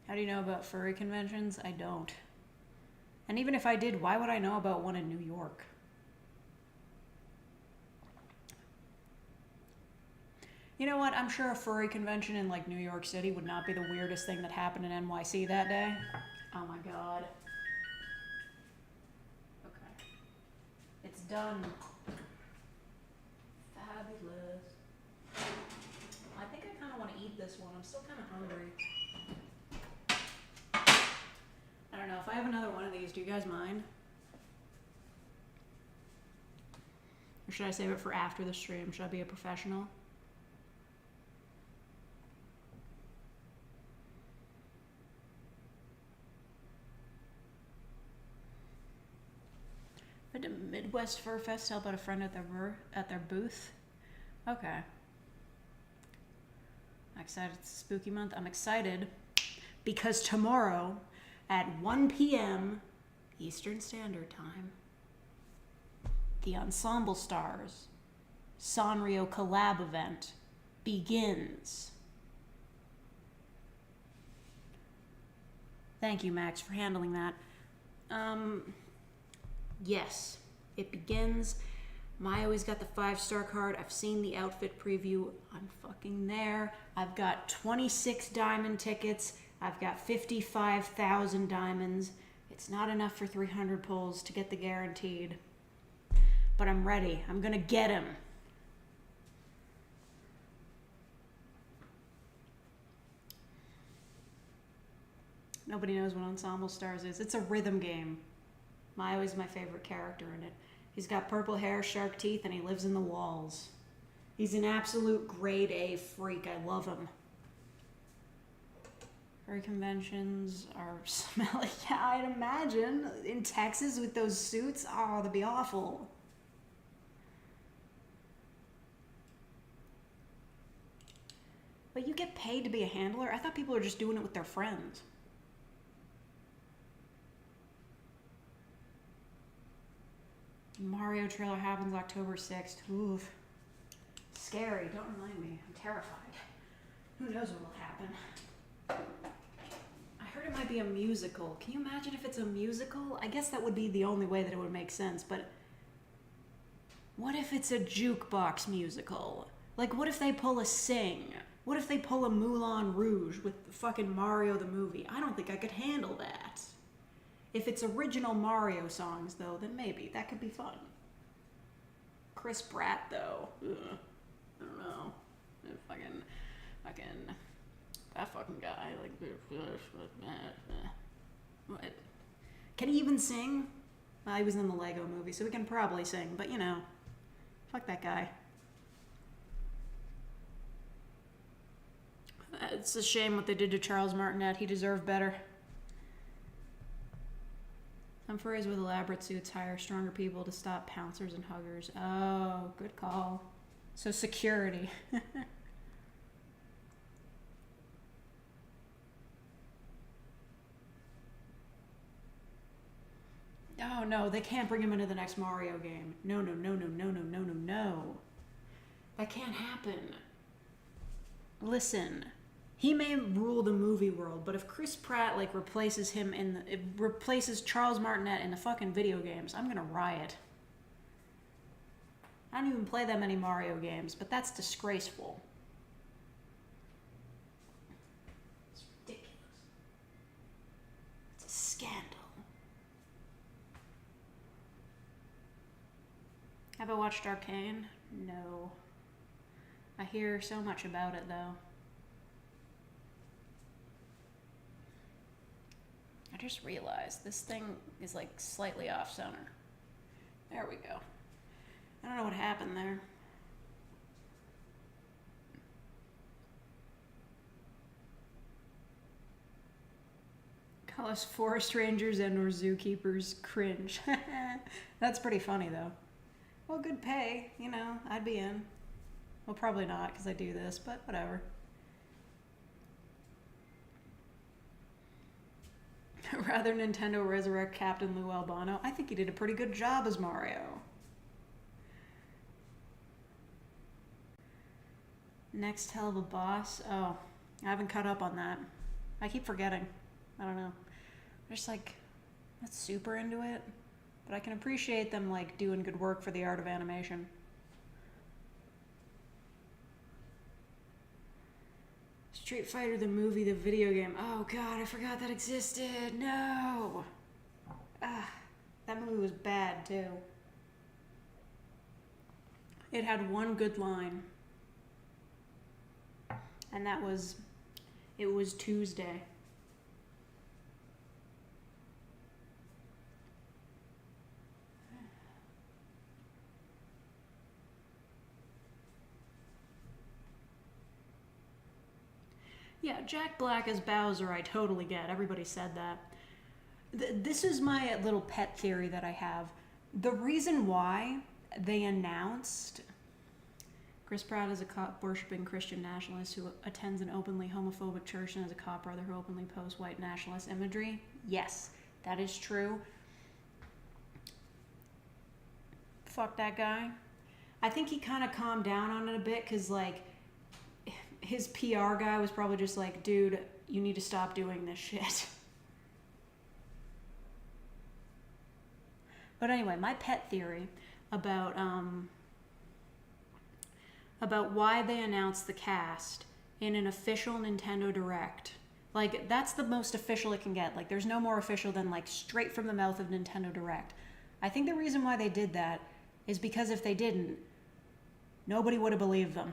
How do you know about furry conventions? I don't. And even if I did, why would I know about one in New York? You know what? I'm sure a furry convention in like New York City would not be the weirdest thing that happened in NYC that day. Oh my god. Okay. It's done. Fabulous. I think I kind of want to eat this one. I'm still kind of hungry. I don't know. If I have another one of these, do you guys mind? Or should I save it for after the stream? Should I be a professional? Went to Midwest Fur Fest to help out a friend at their booth. Okay. I'm excited. It's a spooky month. I'm excited because tomorrow at 1 p.m. Eastern Standard Time, the Ensemble Stars Sanrio collab event begins. Thank you, Max, for handling that. Yes, it begins. Mayo's got the 5-star card. I've seen the outfit preview. I'm fucking there. I've got 26 diamond tickets. I've got 55,000 diamonds. It's not enough for 300 pulls to get the guaranteed. But I'm ready. I'm gonna get him. Nobody knows what Ensemble Stars is. It's a rhythm game. Mayo is my favorite character in it. He's got purple hair, shark teeth, and he lives in the walls. He's an absolute grade A freak. I love him. Furry conventions are smelly. Yeah, I'd imagine. In Texas with those suits, oh, that'd be awful. But you get paid to be a handler? I thought people were just doing it with their friends. Mario trailer happens October 6th. Oof. Scary. Don't remind me. I'm terrified. Who knows what will happen? I heard it might be a musical. Can you imagine if it's a musical? I guess that would be the only way that it would make sense, but what if it's a jukebox musical? Like, what if they pull a Sing? What if they pull a Moulin Rouge with fucking Mario the movie? I don't think I could handle that. If it's original Mario songs, though, then maybe. That could be fun. Chris Pratt, though. Ugh. I don't know. That fucking guy. Like, what? Can he even sing? Well, he was in the Lego movie, so he can probably sing. But, you know, fuck that guy. It's a shame what they did to Charles Martinet. He deserved better. Some furries with elaborate suits hire stronger people to stop pouncers and huggers. Oh, good call. So security. Oh no, they can't bring him into the next Mario game. No. That can't happen. Listen. He may rule the movie world, but if Chris Pratt replaces Charles Martinet in the fucking video games, I'm gonna riot. I don't even play that many Mario games, but that's disgraceful. It's ridiculous. It's a scandal. Have I watched Arcane? No. I hear so much about it, though. I just realized this thing is slightly off center. There we go. I don't know what happened there. Call us forest rangers and or zookeepers. Cringe. That's pretty funny though. Well, good pay, you know, I'd be in. Well, probably not because I do this, but whatever. Rather Nintendo resurrect Captain Lou Albano. I think he did a pretty good job as Mario. Next hell of a boss. Oh, I haven't caught up on that. I keep forgetting. I don't know. I'm just not super into it, but I can appreciate them doing good work for the art of animation. Street Fighter the movie, the video game. Oh god, I forgot that existed. No. That movie was bad too. It had one good line. And that was, it was Tuesday. Yeah, Jack Black as Bowser, I totally get. Everybody said that. This is my little pet theory that I have. The reason why they announced... Chris Pratt is a cop-worshipping Christian nationalist who attends an openly homophobic church and is a cop brother who openly posts white nationalist imagery. Yes, that is true. Fuck that guy. I think he kind of calmed down on it a bit because, like, his PR guy was probably just like, dude, you need to stop doing this shit. But anyway, my pet theory about why they announced the cast in an official Nintendo Direct. Like, that's the most official it can get. Like, there's no more official than, like, straight from the mouth of Nintendo Direct. I think the reason why they did that is because if they didn't, nobody would have believed them.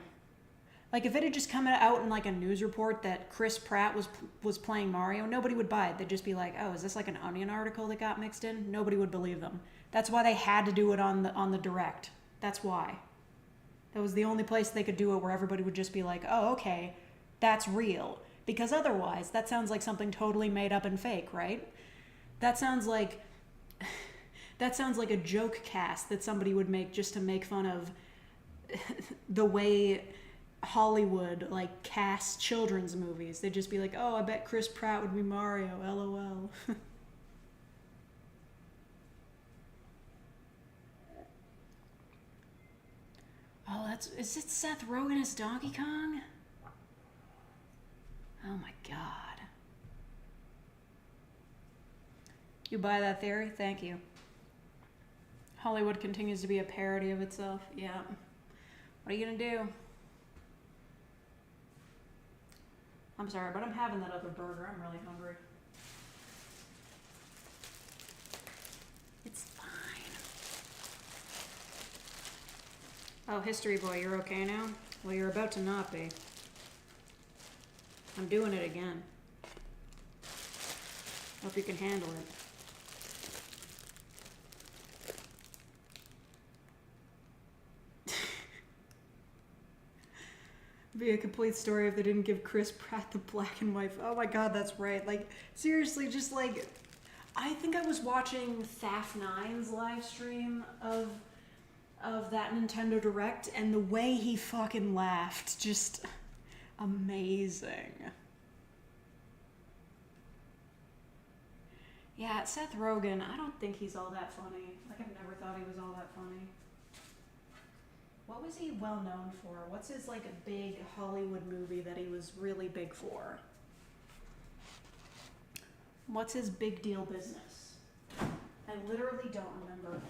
Like, if it had just come out in, like, a news report that Chris Pratt was playing Mario, nobody would buy it. They'd just be like, oh, is this like an Onion article that got mixed in? Nobody would believe them. That's why they had to do it on the Direct. That's why. That was the only place they could do it where everybody would just be like, oh, okay, that's real. Because otherwise, that sounds like something totally made up and fake, right? That sounds like a joke cast that somebody would make just to make fun of the way Hollywood, like, casts children's movies. They'd just be like, oh, I bet Chris Pratt would be Mario, LOL. Oh, is it Seth Rogen as Donkey Kong? Oh my god. You buy that theory? Thank you. Hollywood continues to be a parody of itself. Yeah. What are you gonna do? I'm sorry, but I'm having that other burger. I'm really hungry. It's fine. Oh, History Boy, you're okay now? Well, you're about to not be. I'm doing it again. Hope you can handle it. Be a complete story if they didn't give Chris Pratt the black and white. Oh my god, that's right. Like, seriously, just like, I think I was watching Thaf9's live stream of that Nintendo Direct, and the way he fucking laughed, just amazing. Yeah, Seth Rogen, I don't think he's all that funny. Like, I've never thought he was all that funny. What was he well known for? What's his, like, a big Hollywood movie that he was really big for? What's his big deal business? I literally don't remember.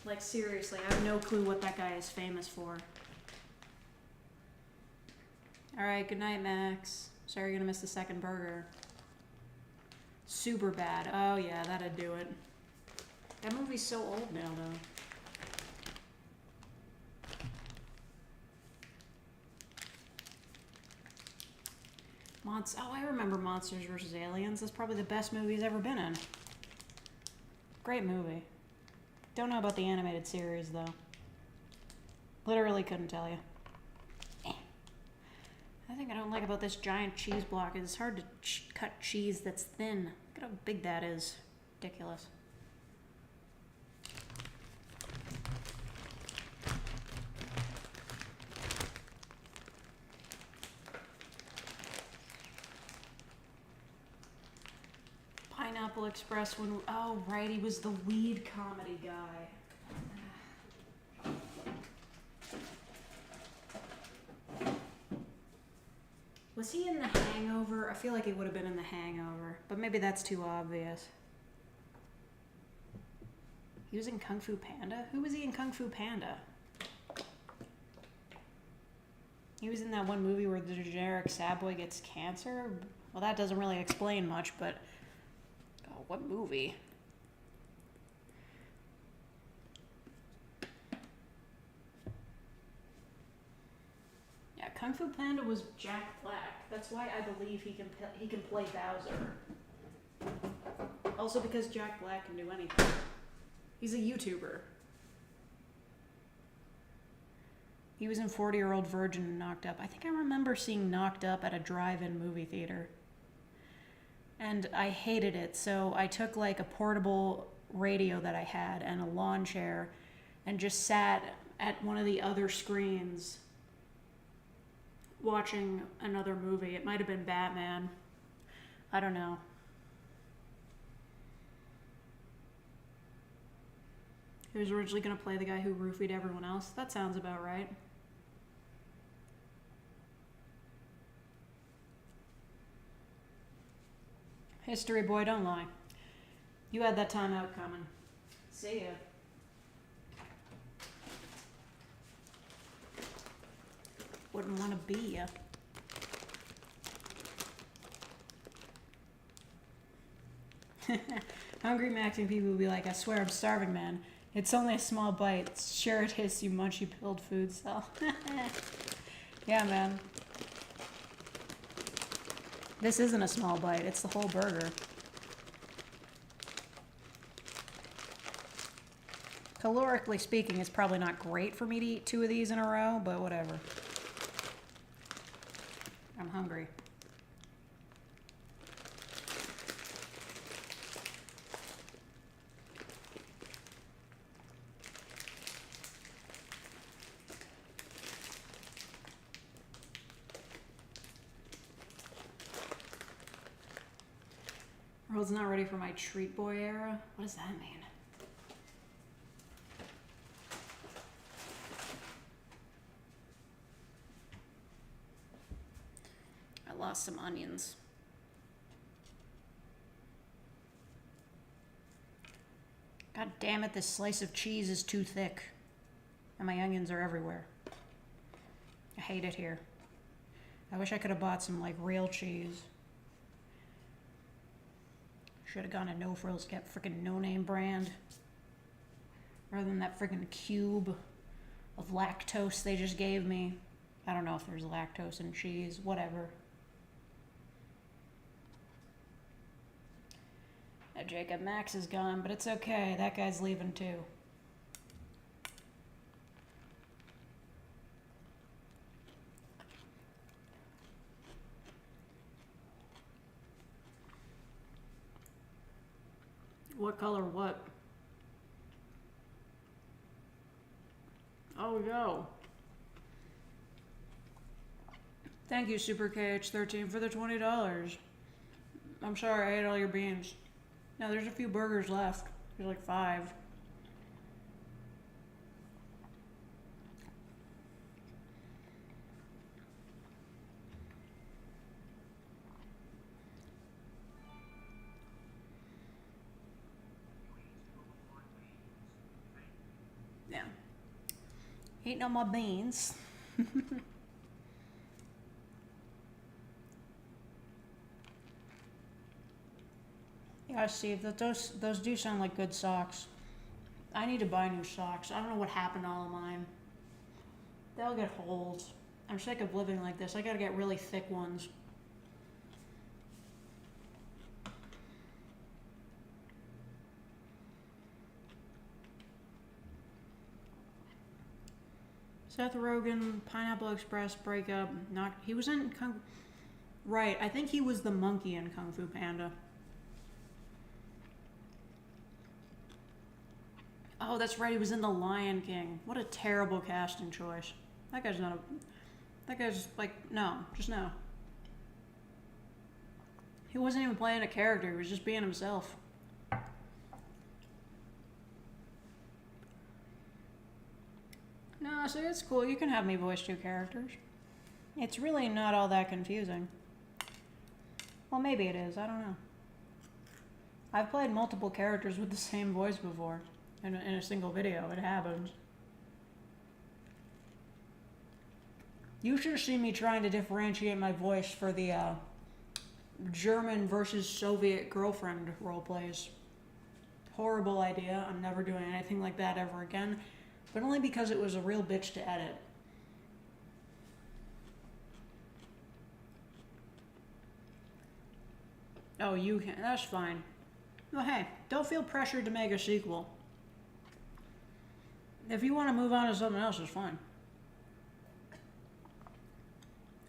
Like, seriously, I have no clue what that guy is famous for. Alright, good night, Max. Sorry you're gonna miss the second burger. Super bad. Oh yeah, that'd do it. That movie's so old now, though. Oh, I remember Monsters vs. Aliens. That's probably the best movie he's ever been in. Great movie. Don't know about the animated series, though. Literally couldn't tell you. The thing I don't like about this giant cheese block is it's hard to cut cheese that's thin. Look at how big that is. Ridiculous. Pineapple Express when... Oh, right, he was the weed comedy guy. Was he in The Hangover? I feel like he would have been in The Hangover, but maybe that's too obvious. He was in Kung Fu Panda? Who was he in Kung Fu Panda? He was in that one movie where the generic sad boy gets cancer? Well, that doesn't really explain much, but... Oh, what movie? Yeah, Kung Fu Panda was Jack Black. That's why I believe he can play Bowser. Also because Jack Black can do anything. He's a YouTuber. He was in 40-Year-Old Virgin and Knocked Up. I think I remember seeing Knocked Up at a drive-in movie theater. And I hated it, so I took like a portable radio that I had and a lawn chair and just sat at one of the other screens watching another movie. It might have been Batman. I don't know. He was originally going to play the guy who roofied everyone else. That sounds about right. History boy, don't lie. You had that time out coming. See ya. Wouldn't want to be ya. Hungry maxing people will be like, I swear I'm starving, man. It's only a small bite. Sure it is, you munchy pilled food cell. Yeah, man. This isn't a small bite, it's the whole burger. Calorically speaking, it's probably not great for me to eat 2 of these in a row, but whatever. I'm hungry. World's not ready for my treat boy era? What does that mean? I lost some onions. God damn it, this slice of cheese is too thick. And my onions are everywhere. I hate it here. I wish I could have bought some like real cheese. Should have gone to No Frills, kept freaking no name brand. Rather than that freaking cube of lactose they just gave me. I don't know if there's lactose in cheese, whatever. Now Jacob Max is gone, but it's okay. That guy's leaving too. What color what? Oh, yo. Thank you, Super KH13, for the $20. I'm sorry I ate all your beans. Now, there's a few burgers left. There's like 5. Yeah. Eating all my beans. Yeah, Steve, those do sound like good socks. I need to buy new socks. I don't know what happened to all of mine. They all get holes. I'm sick of living like this. I gotta get really thick ones. Seth Rogen, Pineapple Express breakup. Not he was in Kung. Right, I think he was the monkey in Kung Fu Panda. Oh, that's right. He was in The Lion King. What a terrible casting choice. That guy's not a. That guy's like no, just no. He wasn't even playing a character. He was just being himself. No, see, it's cool. You can have me voice 2 characters. It's really not all that confusing. Well, maybe it is. I don't know. I've played multiple characters with the same voice before. In a single video. It happens. You should have seen me trying to differentiate my voice for the German versus Soviet girlfriend roleplays. Horrible idea. I'm never doing anything like that ever again. But only because it was a real bitch to edit. Oh, you can. That's fine. Well, hey, don't feel pressured to make a sequel. If you want to move on to something else, it's fine.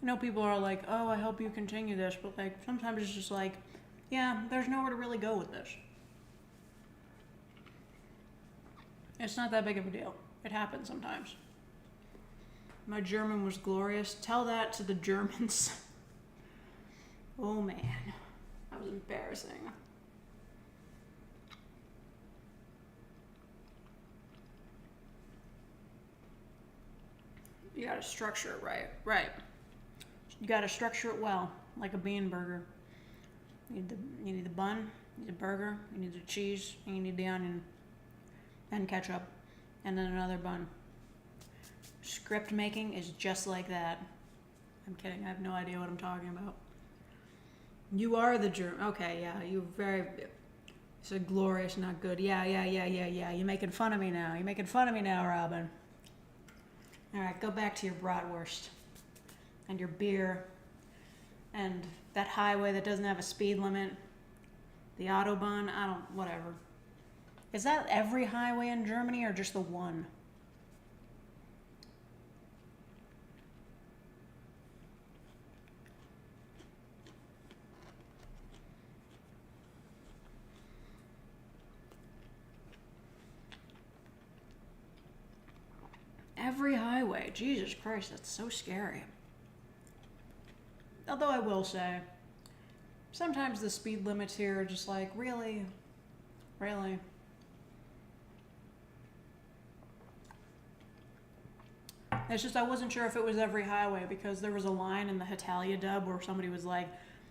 I know people are like, oh, I hope you continue this, but like sometimes it's just like, yeah, there's nowhere to really go with this. It's not that big of a deal. It happens sometimes. My German was glorious. Tell that to the Germans. Oh man, that was embarrassing. You gotta structure it right. Right. You gotta structure it well, like a bean burger. You need the bun, you need the burger, you need the cheese, and you need the onion. And ketchup. And then another bun. Script making is just like that. I'm kidding, I have no idea what I'm talking about. You are the German. Okay, yeah, you very... You said glorious, not good. Yeah. You're making fun of me now. You're making fun of me now, Robin. Alright, go back to your bratwurst. And your beer. And that highway that doesn't have a speed limit. The Autobahn, whatever. Is that every highway in Germany or just the one? Every highway. Jesus Christ, that's so scary. Although I will say, sometimes the speed limits here are just like, really? Really? It's just I wasn't sure if it was every highway because there was a line in the Hitalia dub where somebody was like,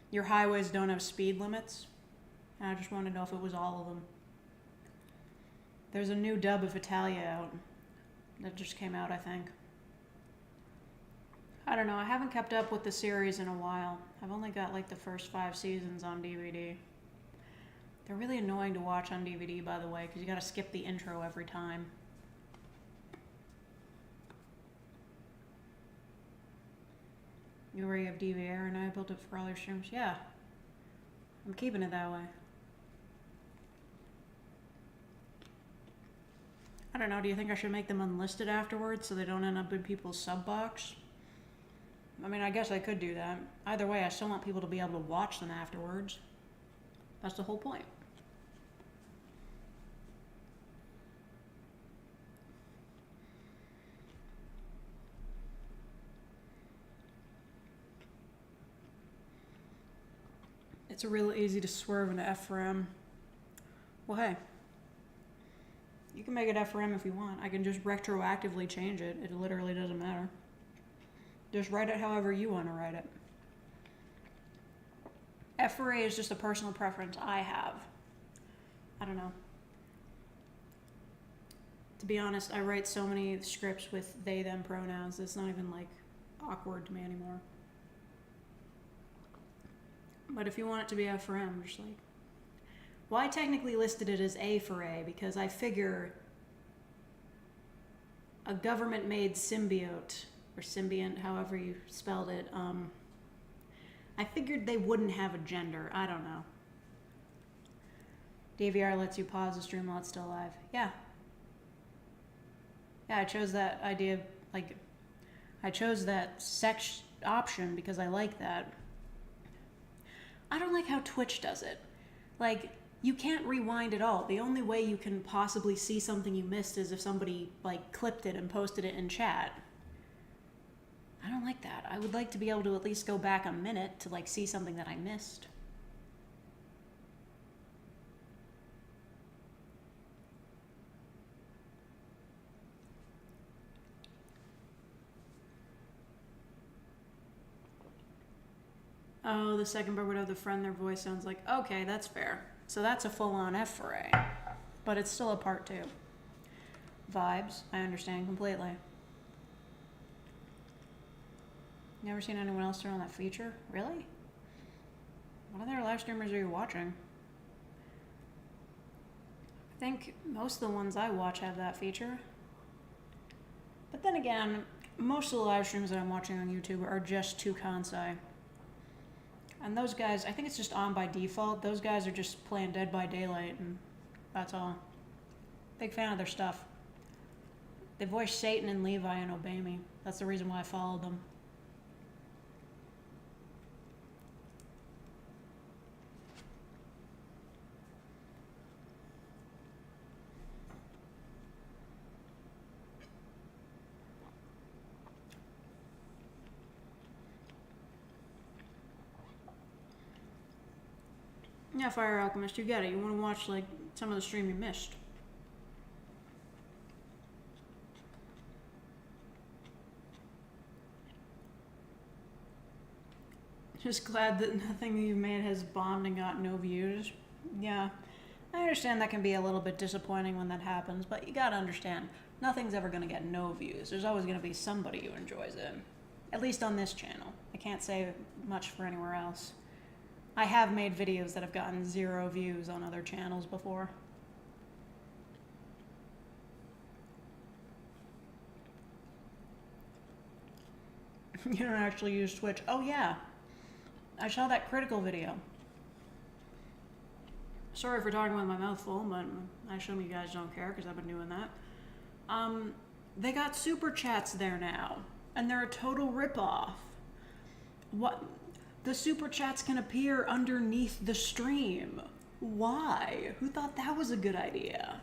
your highways don't have speed limits. And I just wanted to know if it was all of them. There's a new dub of Italia out that just came out, I think. I don't know, I haven't kept up with the series in a while. I've only got like the first 5 seasons on DVD. They're really annoying to watch on DVD, by the way, because you gotta skip the intro every time. You already have DVR and I built it for all your streams? Yeah. I'm keeping it that way. I don't know, do you think I should make them unlisted afterwards so they don't end up in people's sub box? I mean, I guess I could do that. Either way, I still want people to be able to watch them afterwards. That's the whole point. It's real easy to swerve into F for M. Well, hey. You can make it F for M if you want. I can just retroactively change it. It literally doesn't matter. Just write it however you want to write it. F for A is just a personal preference I have. I don't know. To be honest, I write so many scripts with they, them pronouns. It's not even like awkward to me anymore. But if you want it to be F for M, just like... Well, I technically listed it as A for A because I figure a government-made symbiote, or symbiont, however you spelled it, I figured they wouldn't have a gender. I don't know. DVR lets you pause the stream while it's still live. Yeah. Yeah, I chose that idea, like, I chose that sex option because I like that. I don't like how Twitch does it. Like, you can't rewind at all. The only way you can possibly see something you missed is if somebody, like, clipped it and posted it in chat. I don't like that. I would like to be able to at least go back a minute to, like, see something that I missed. Oh, the second part would have the friend, their voice sounds like, okay, that's fair. So that's a full-on F for A. But it's still a part 2. Vibes, I understand completely. Never seen anyone else turn on that feature? Really? What other live streamers are you watching? I think most of the ones I watch have that feature. But then again, most of the live streams that I'm watching on YouTube are just 2 Kansai. And those guys, I think it's just on by default. Those guys are just playing Dead by Daylight, and that's all. Big fan of their stuff. They voice Satan and Levi and Obey Me. That's the reason why I followed them. Yeah, Fire Alchemist, you get it. You want to watch, like, some of the stream you missed. Just glad that nothing you made has bombed and got no views. Yeah, I understand that can be a little bit disappointing when that happens, but you gotta understand, nothing's ever gonna get no views. There's always gonna be somebody who enjoys it. At least on this channel. I can't say much for anywhere else. I have made videos that have gotten 0 views on other channels before. You don't actually use Twitch. Oh yeah, I saw that critical video. Sorry for talking with my mouth full, but I assume you guys don't care because I've been doing that. They got super chats there now, and they're a total ripoff. What? The super chats can appear underneath the stream. Why? Who thought that was a good idea?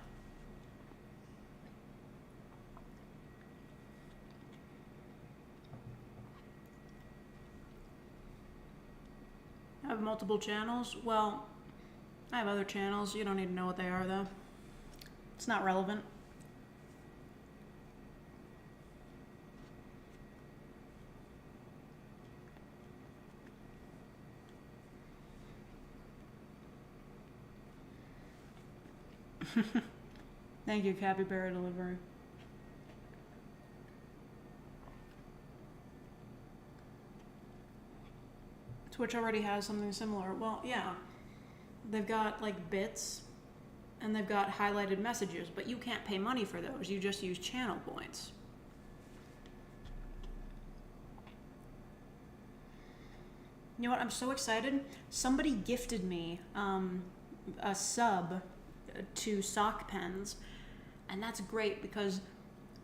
I have multiple channels. Well, I have other channels. You don't need to know what they are, though. It's not relevant. Thank you, Capybara Delivery. Twitch already has something similar. Well, yeah. They've got, like, bits, and they've got highlighted messages, but you can't pay money for those. You just use channel points. You know what? I'm so excited. Somebody gifted me a sub to Sock Pens, and that's great because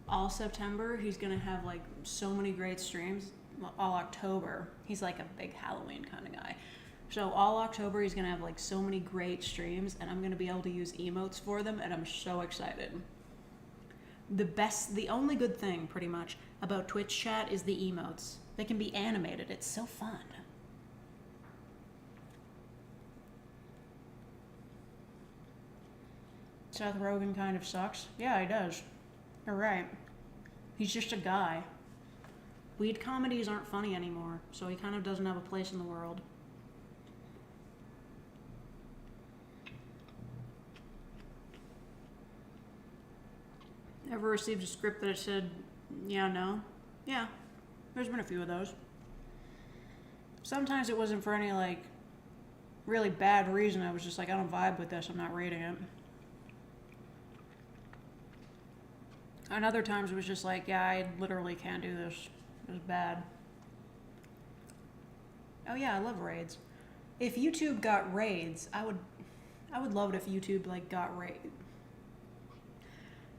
all September he's gonna have like so many great streams. All October he's like a big Halloween kind of guy, so all October he's gonna have like so many great streams, and I'm gonna be able to use emotes for them, and I'm so excited. The only good thing pretty much about Twitch chat is the emotes. They can be animated. It's so fun. Seth Rogen kind of sucks. Yeah, he does. You're right. He's just a guy. Weed comedies aren't funny anymore, so he kind of doesn't have a place in the world. Ever received a script that said, yeah, no? Yeah, there's been a few of those. Sometimes it wasn't for any, like, really bad reason. I was just like, I don't vibe with this, I'm not reading it. And other times it was just like, yeah, I literally can't do this. It was bad. Oh yeah, I love raids. If YouTube got raids, I would love it if YouTube like got raid.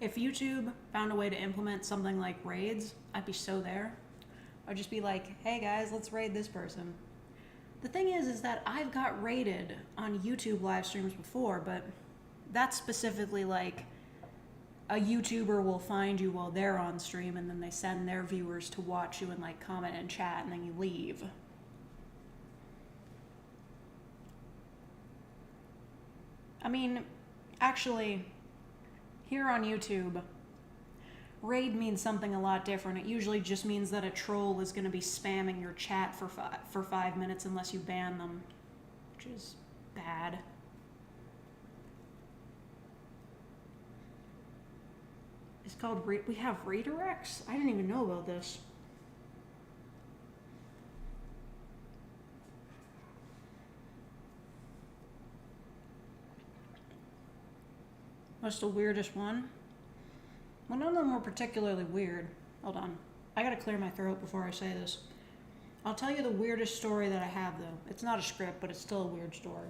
If YouTube found a way to implement something like raids, I'd be so there. I'd just be like, hey guys, let's raid this person. The thing is that I've got raided on YouTube live streams before, but that's specifically like a YouTuber will find you while they're on stream, and then they send their viewers to watch you and like comment and chat, and then you leave. I mean, actually, here on YouTube, raid means something a lot different. It usually just means that a troll is going to be spamming your chat for 5 minutes unless you ban them, which is bad. It's called we have redirects? I didn't even know about this. What's the weirdest one? Well, none of them were particularly weird. Hold on. I gotta clear my throat before I say this. I'll tell you the weirdest story that I have, though. It's not a script, but it's still a weird story.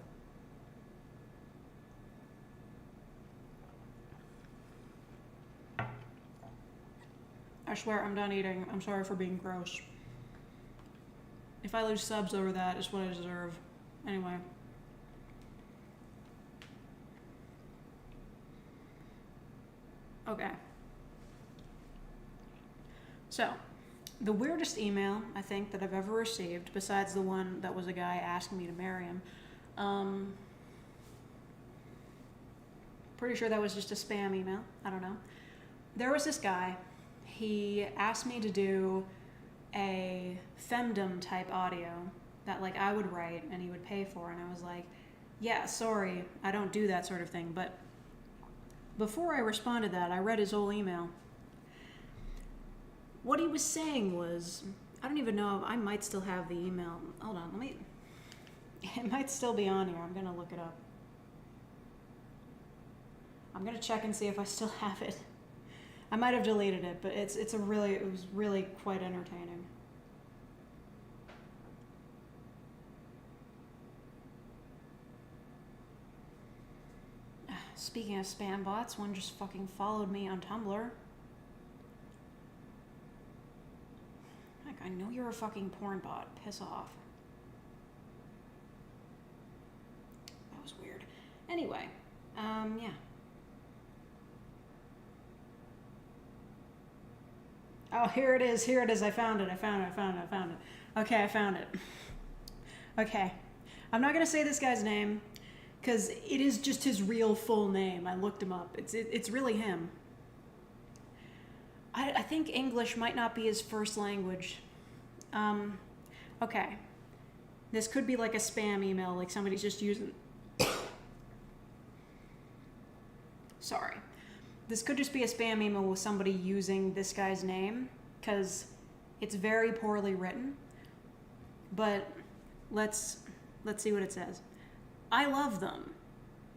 I swear I'm done eating. I'm sorry for being gross. If I lose subs over that, it's what I deserve. Anyway. Okay. So, the weirdest email, I think, that I've ever received, besides the one that was a guy asking me to marry him, Pretty sure that was just a spam email. I don't know. There was this guy. He asked me to do a femdom type audio that like I would write and he would pay for, and I was like, yeah, sorry, I don't do that sort of thing. But before I responded to that, I read his whole email. What he was saying was, I don't even know, I might still have the email. Hold on, it might still be on here. I'm gonna look it up. I'm gonna check and see if I still have it. I might have deleted it, but it was really quite entertaining. Speaking of spam bots, one just fucking followed me on Tumblr. Heck, I know you're a fucking porn bot. Piss off. That was weird. Anyway, yeah. Oh, here it is. I found it. Okay, I found it. Okay. I'm not gonna say this guy's name, because it is just his real full name. I looked him up. It's really him. I think English might not be his first language. Okay. This could be like a spam email, like somebody's just using... Sorry. This could just be a spam email with somebody using this guy's name, because it's very poorly written. But let's see what it says. I love them.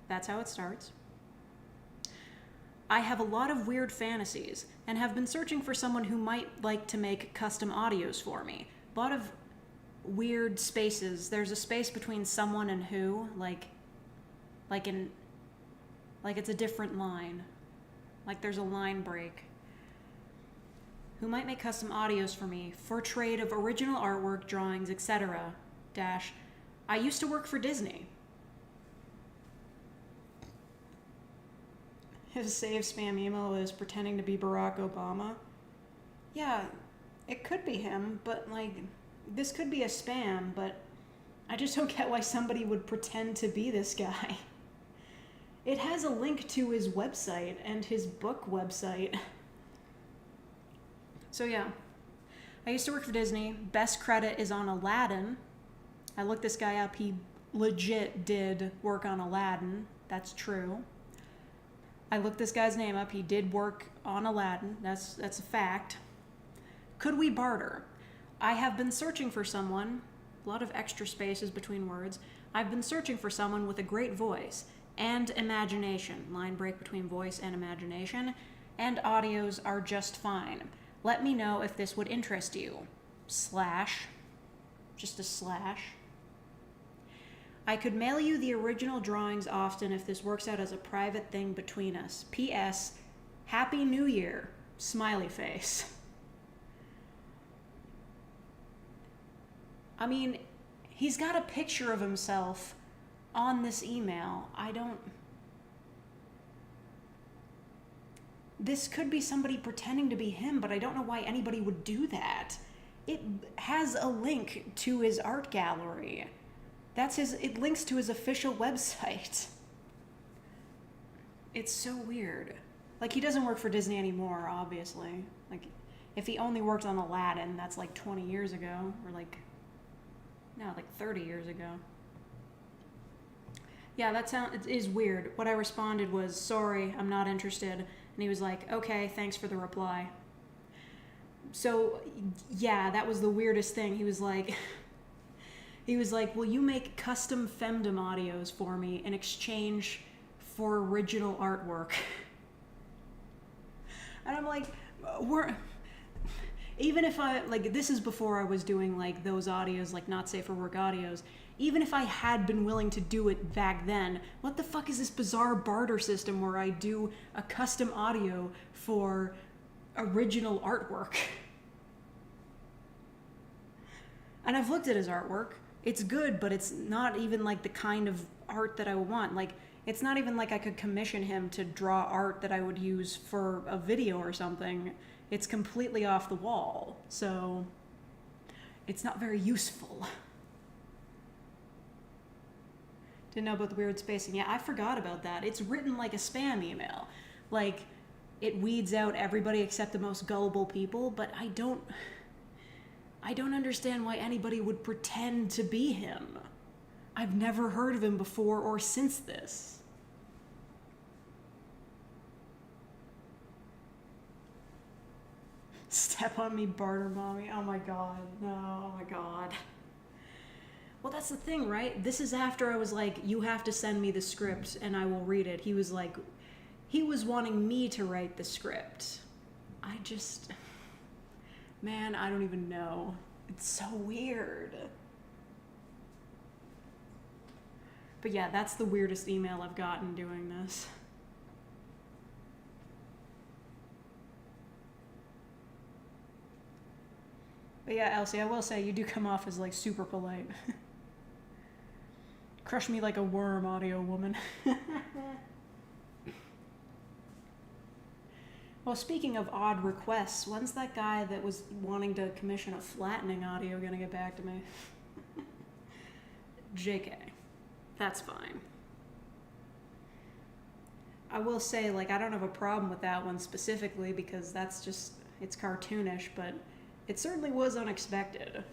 That's how it starts. I have a lot of weird fantasies and have been searching for someone who might like to make custom audios for me. A lot of weird spaces. There's a space between someone and who, like it's a different line. Like there's a line break. Who might make custom audios for me for trade of original artwork, drawings, etc. I used to work for Disney. His saved spam email is pretending to be Barack Obama. Yeah, it could be him, but like, this could be a spam, but I just don't get why somebody would pretend to be this guy. It has a link to his website and his book website. So yeah, I used to work for Disney. Best credit is on Aladdin. I looked this guy up. He legit did work on Aladdin. That's true. I looked this guy's name up. He did work on Aladdin. That's a fact. Could we barter? I have been searching for someone. A lot of extra spaces between words. I've been searching for someone with a great voice and imagination. Line break between voice and imagination. And audios are just fine. Let me know if this would interest you. Just a slash. I could mail you the original drawings often if this works out as a private thing between us. P.S. Happy New Year. Smiley face. I mean, he's got a picture of himself on this email. This could be somebody pretending to be him, but I don't know why anybody would do that. It has a link to his art gallery. It links to his official website. It's so weird. Like, he doesn't work for Disney anymore, obviously. Like, if he only worked on Aladdin, that's like 20 years ago, or like 30 years ago. Yeah, it is weird. What I responded was, sorry, I'm not interested. And he was like, okay, thanks for the reply. So, yeah, that was the weirdest thing. He was like, will you make custom femdom audios for me in exchange for original artwork? And I'm like, even if this is before I was doing like those audios, like not safe for work audios. Even if I had been willing to do it back then, what the fuck is this bizarre barter system where I do a custom audio for original artwork? And I've looked at his artwork. It's good, but it's not even like the kind of art that I want. Like, it's not even like I could commission him to draw art that I would use for a video or something. It's completely off the wall. So, it's not very useful. Didn't know about the weird spacing. Yeah, I forgot about that. It's written like a spam email. Like, it weeds out everybody except the most gullible people, but I don't understand why anybody would pretend to be him. I've never heard of him before or since this. Step on me, barter mommy. Oh my god. No, oh my god. Well, that's the thing, right? This is after I was like, you have to send me the script and I will read it. He was like, he was wanting me to write the script. Man, I don't even know. It's so weird. But yeah, that's the weirdest email I've gotten doing this. But yeah, Elsie, I will say you do come off as like super polite. Crush me like a worm, audio woman. Well, speaking of odd requests, when's that guy that was wanting to commission a flattening audio gonna get back to me? JK. That's fine. I will say, like, I don't have a problem with that one specifically because that's just, it's cartoonish, but it certainly was unexpected.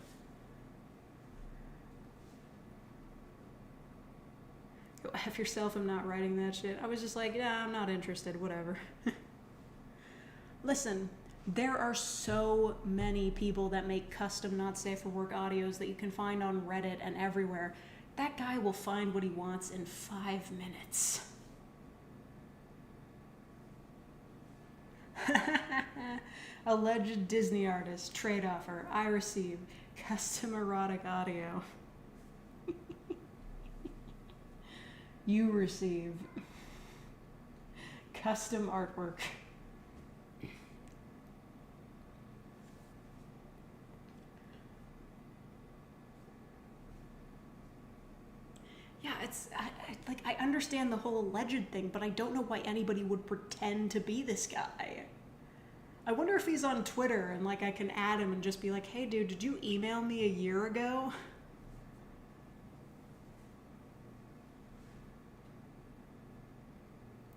Go F yourself, I'm not writing that shit. I was just like, yeah, I'm not interested, whatever. Listen, there are so many people that make custom not safe for work audios that you can find on Reddit and everywhere. That guy will find what he wants in 5 minutes. Alleged Disney artist, trade offer, I receive custom erotic audio. You receive custom artwork. Yeah, I understand the whole alleged thing, but I don't know why anybody would pretend to be this guy. I wonder if he's on Twitter and like I can add him and just be like, hey dude, did you email me a year ago?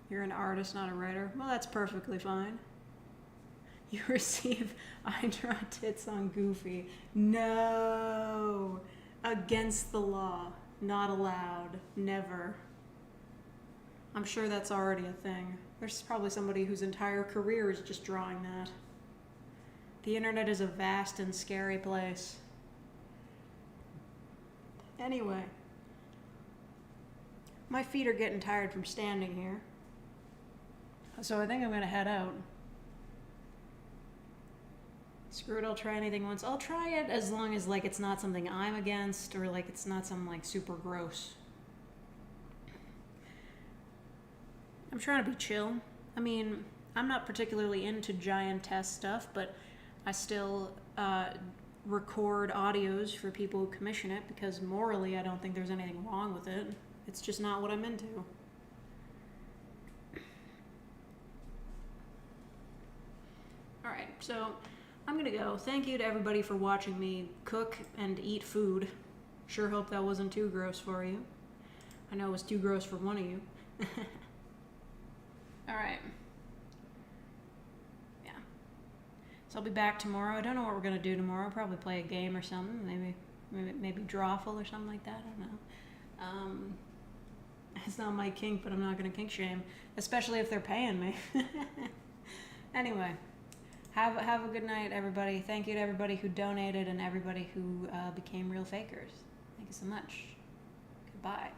You're an artist, not a writer. Well, that's perfectly fine. You receive I draw tits on Goofy. No! Against the law. Not allowed. Never. I'm sure that's already a thing. There's probably somebody whose entire career is just drawing that. The internet is a vast and scary place. Anyway. My feet are getting tired from standing here. So I think I'm gonna head out. Screw it, I'll try anything once. I'll try it as long as like it's not something I'm against or like it's not something like super gross. I'm trying to be chill. I mean, I'm not particularly into giantess stuff, but I still record audios for people who commission it because morally I don't think there's anything wrong with it. It's just not what I'm into. Alright, so I'm gonna go. Thank you to everybody for watching me cook and eat food. Sure hope that wasn't too gross for you. I know it was too gross for one of you. Alright. Yeah. So I'll be back tomorrow. I don't know what we're gonna do tomorrow. I'll probably play a game or something. Maybe drawful or something like that. I don't know. It's not my kink, but I'm not gonna kink shame. Especially if they're paying me. Anyway. Have a good night, everybody. Thank you to everybody who donated and everybody who became real fakers. Thank you so much. Goodbye.